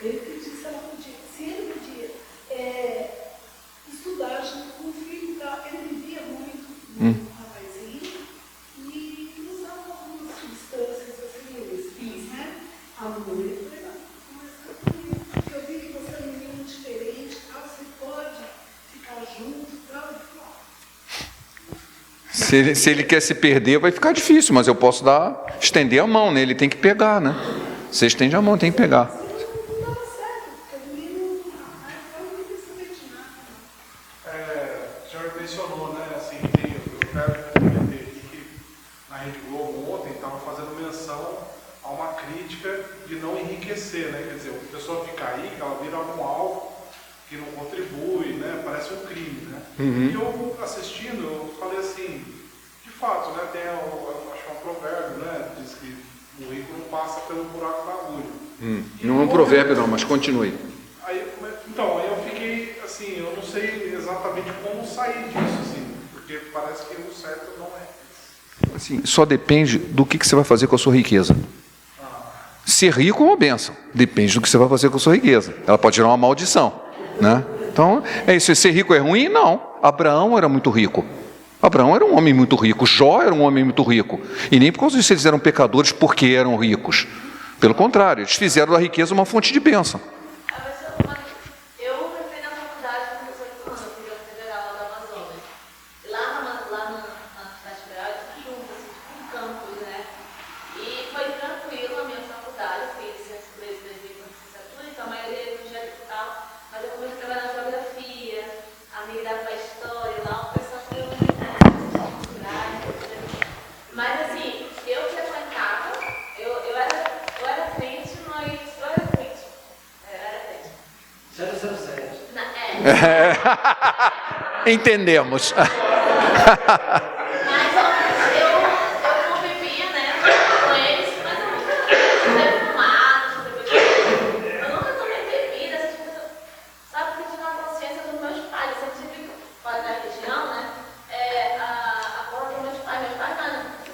ele pediu se ela podia, se ele podia estudar junto com o filho, ele vivia muito com um rapazinho e usava algumas substâncias assim, né? A mãe ele foi lá, conversar comigo, porque eu vi que você é um menino diferente, você pode ficar junto, tal, e falar. Se ele quer se perder, vai ficar difícil, mas eu posso estender a mão, né? Ele tem que pegar, né? Você estende a mão, tem que pegar. Não dava certo, porque o menino, não quis saber de nada. O senhor mencionou, né, assim, eu quero comentar aqui que na Rede Globo ontem estava fazendo menção a uma crítica de não enriquecer, né? Quer dizer, a pessoa fica aí, que ela vira um alvo que não contribui, né? Parece um crime, né? E eu assistindo, eu falei assim, de fato, né? Tem, acho que é um provérbio, né? Diz que o rico não passa pelo buraco da agulha. Não é um provérbio não, mas continue. Aí eu fiquei assim, eu não sei exatamente como sair disso, assim, porque parece que o certo não é. Assim, só depende do que você vai fazer com a sua riqueza. Ser rico é uma bênção, depende do que você vai fazer com a sua riqueza. Ela pode gerar uma maldição, né? Então, é isso. Ser rico é ruim? Não. Abraão era muito rico. Abraão era um homem muito rico. Jó era um homem muito rico. E nem por causa disso eles eram pecadores porque eram ricos. Pelo contrário, eles fizeram da riqueza uma fonte de bênção. Eu entrei na faculdade com professor de comando, fui federal lá da Amazônia. Lá na cidade federal, junto, assim, tipo um campus, né? E foi tranquilo a minha faculdade. 007. Entendemos. Mas eu convivia, né, com eles, mas eu nunca tomei fumado, eu nunca tomei bebida, essas coisas, sabe, porque eu tinha uma consciência dos meus pais, eu sempre tive fora da religião, né, a coisa dos meus pais não,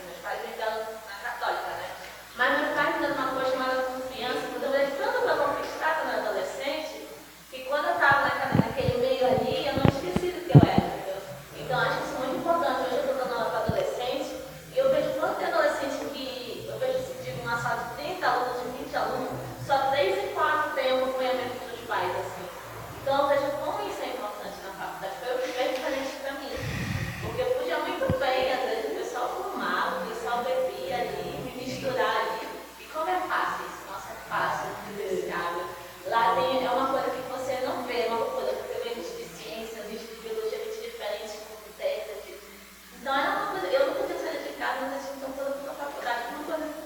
meus pais viviam na católica, né, mas meus pais me deram uma coisa chamada confiança, quando eu vejo tanto para conquistar quando eu era adolescente, que quando eu estava naquele meio ali, eu não esqueci do que eu era, entendeu? Então, acho que isso é muito importante. Hoje eu estou dando aula para adolescente e eu vejo quanto tem adolescente que, eu vejo, digo, uma sala de 30 alunos, de 20 alunos, só 3 e 4 têm um acompanhamento dos pais, assim. Então, eu vejo como isso é importante na faculdade. Foi o que fez diferente para mim. Porque eu podia muito bem, às vezes, o pessoal fumava, o pessoal bebia ali, me misturar ali. E como é fácil isso? Nossa, é fácil, desejável. Lá tem, é uma coisa que você não vê, é uma coisa que você vê gente de ciência, gente de biologia, gente diferente, com técnica. Então era uma coisa, eu nunca tinha saído de casa, mas eu tinha toda a faculdade,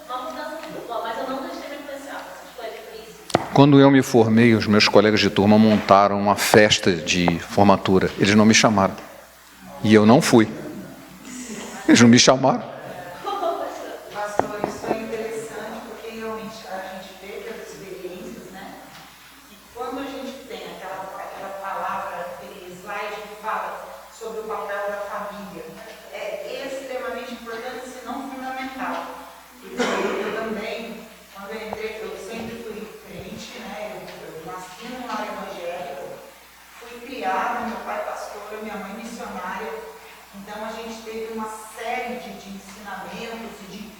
uma mudança muito boa, mas eu não deixei me influenciar com essas coisas por isso. Quando eu me formei, os meus colegas de turma montaram uma festa de formatura. Eles não me chamaram. E eu não fui. Eles não me chamaram. Pastor, isso é interessante porque realmente a gente vê pelas experiências, né? E quando a gente tem aquela palavra, aquele slide que fala sobre o papel da família, é extremamente importante, se não fundamental. Porque eu também, quando eu entrei, eu sempre fui crente, né? Eu nasci num lar evangélico, fui criada, meu pai pastor, minha mãe missionária. Então a gente teve uma série de ensinamentos e de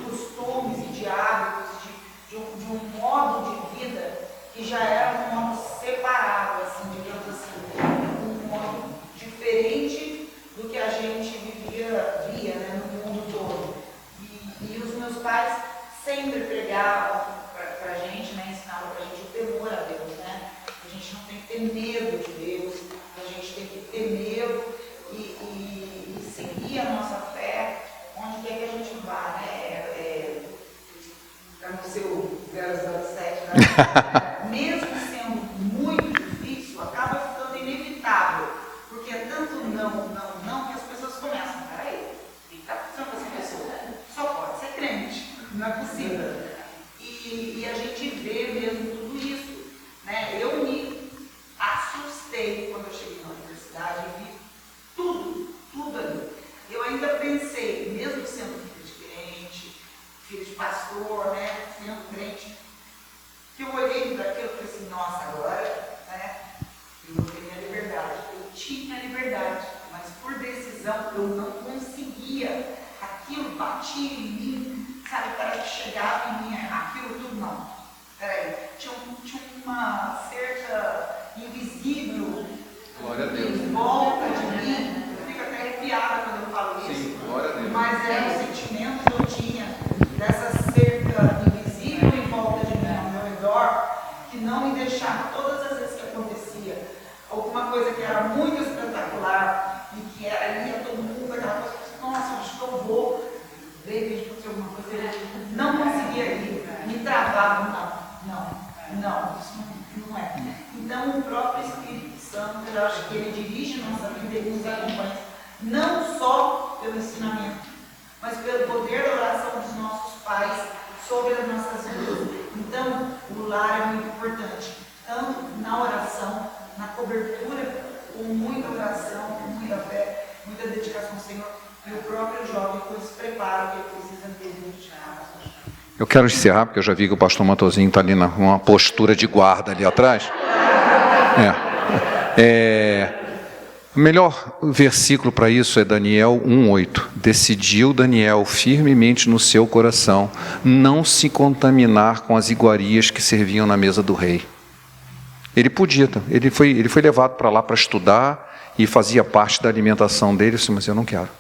costumes e de hábitos, de um modo de vida que já era um modo separado, assim, digamos assim, um modo diferente do que a gente via, né, no mundo todo. E os meus pais sempre pregavam para a gente, né, ensinavam para a gente o temor a Deus, né? A gente não tem que ter medo de Deus, a gente tem que ter medo e seguir a nossa fé onde quer que a gente vá, né? Para não ser o 007, né? Mesmo sendo muito difícil, acaba ficando inevitável, porque é tanto não, que as pessoas começam, peraí, o que está acontecendo com essa pessoa? Só pode ser crente, não é possível. E a gente vê mesmo tudo isso, né? Eu me assustei quando eu cheguei na universidade e vi tudo ali. Eu ainda pensei, mesmo sendo filho de crente, filho de pastor, né, sendo crente, que eu olhei daquilo e falei assim, nossa, agora, né, eu tenho a liberdade. Eu tinha liberdade, mas por decisão eu não conseguia. Aquilo batia em mim, sabe, parece que chegava em mim, aquilo tudo não. Peraí, tinha uma certa invisível em volta de mim. Eu fico até arrepiada quando eu falo isso. Sim, glória a Deus. Mas era o sentimento que eu tinha dessa cerca invisível em volta de mim, ao meu redor, que não me deixava, todas as vezes que acontecia alguma coisa que era muito espetacular e que era ia todo mundo, aquela coisa, nossa, acho que eu vou, de repente aconteceu alguma coisa, eu não conseguia ir, me travava, não, isso não é. Então o próprio Espírito Santo, eu acho que ele dirige nossa vida e nos acompanha, não só pelo ensinamento, mas pelo poder da oração dos nossos pais sobre as nossas vidas. Então, o lar é muito importante, tanto na oração, na cobertura, com muita oração, com muita fé, muita dedicação ao Senhor, e o próprio jovem com esse preparo que ele precisa ter dentro de casa. Eu quero encerrar, porque eu já vi que o pastor Matosinho está ali numa postura de guarda ali atrás. O melhor versículo para isso é Daniel 1:8. Decidiu Daniel firmemente no seu coração não se contaminar com as iguarias que serviam na mesa do rei. Ele podia, ele foi levado para lá para estudar e fazia parte da alimentação dele, mas eu não quero.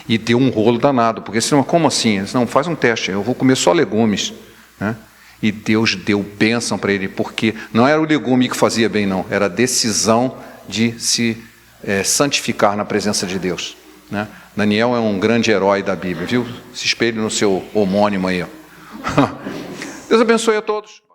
E deu um rolo danado, porque senão, como assim? Ele disse, não, faz um teste, eu vou comer só legumes, né? E Deus deu bênção para ele, porque não era o legume que fazia bem, não, era a decisão de se santificar na presença de Deus, né? Daniel é um grande herói da Bíblia, viu? Se espelhe no seu homônimo aí. Deus abençoe a todos.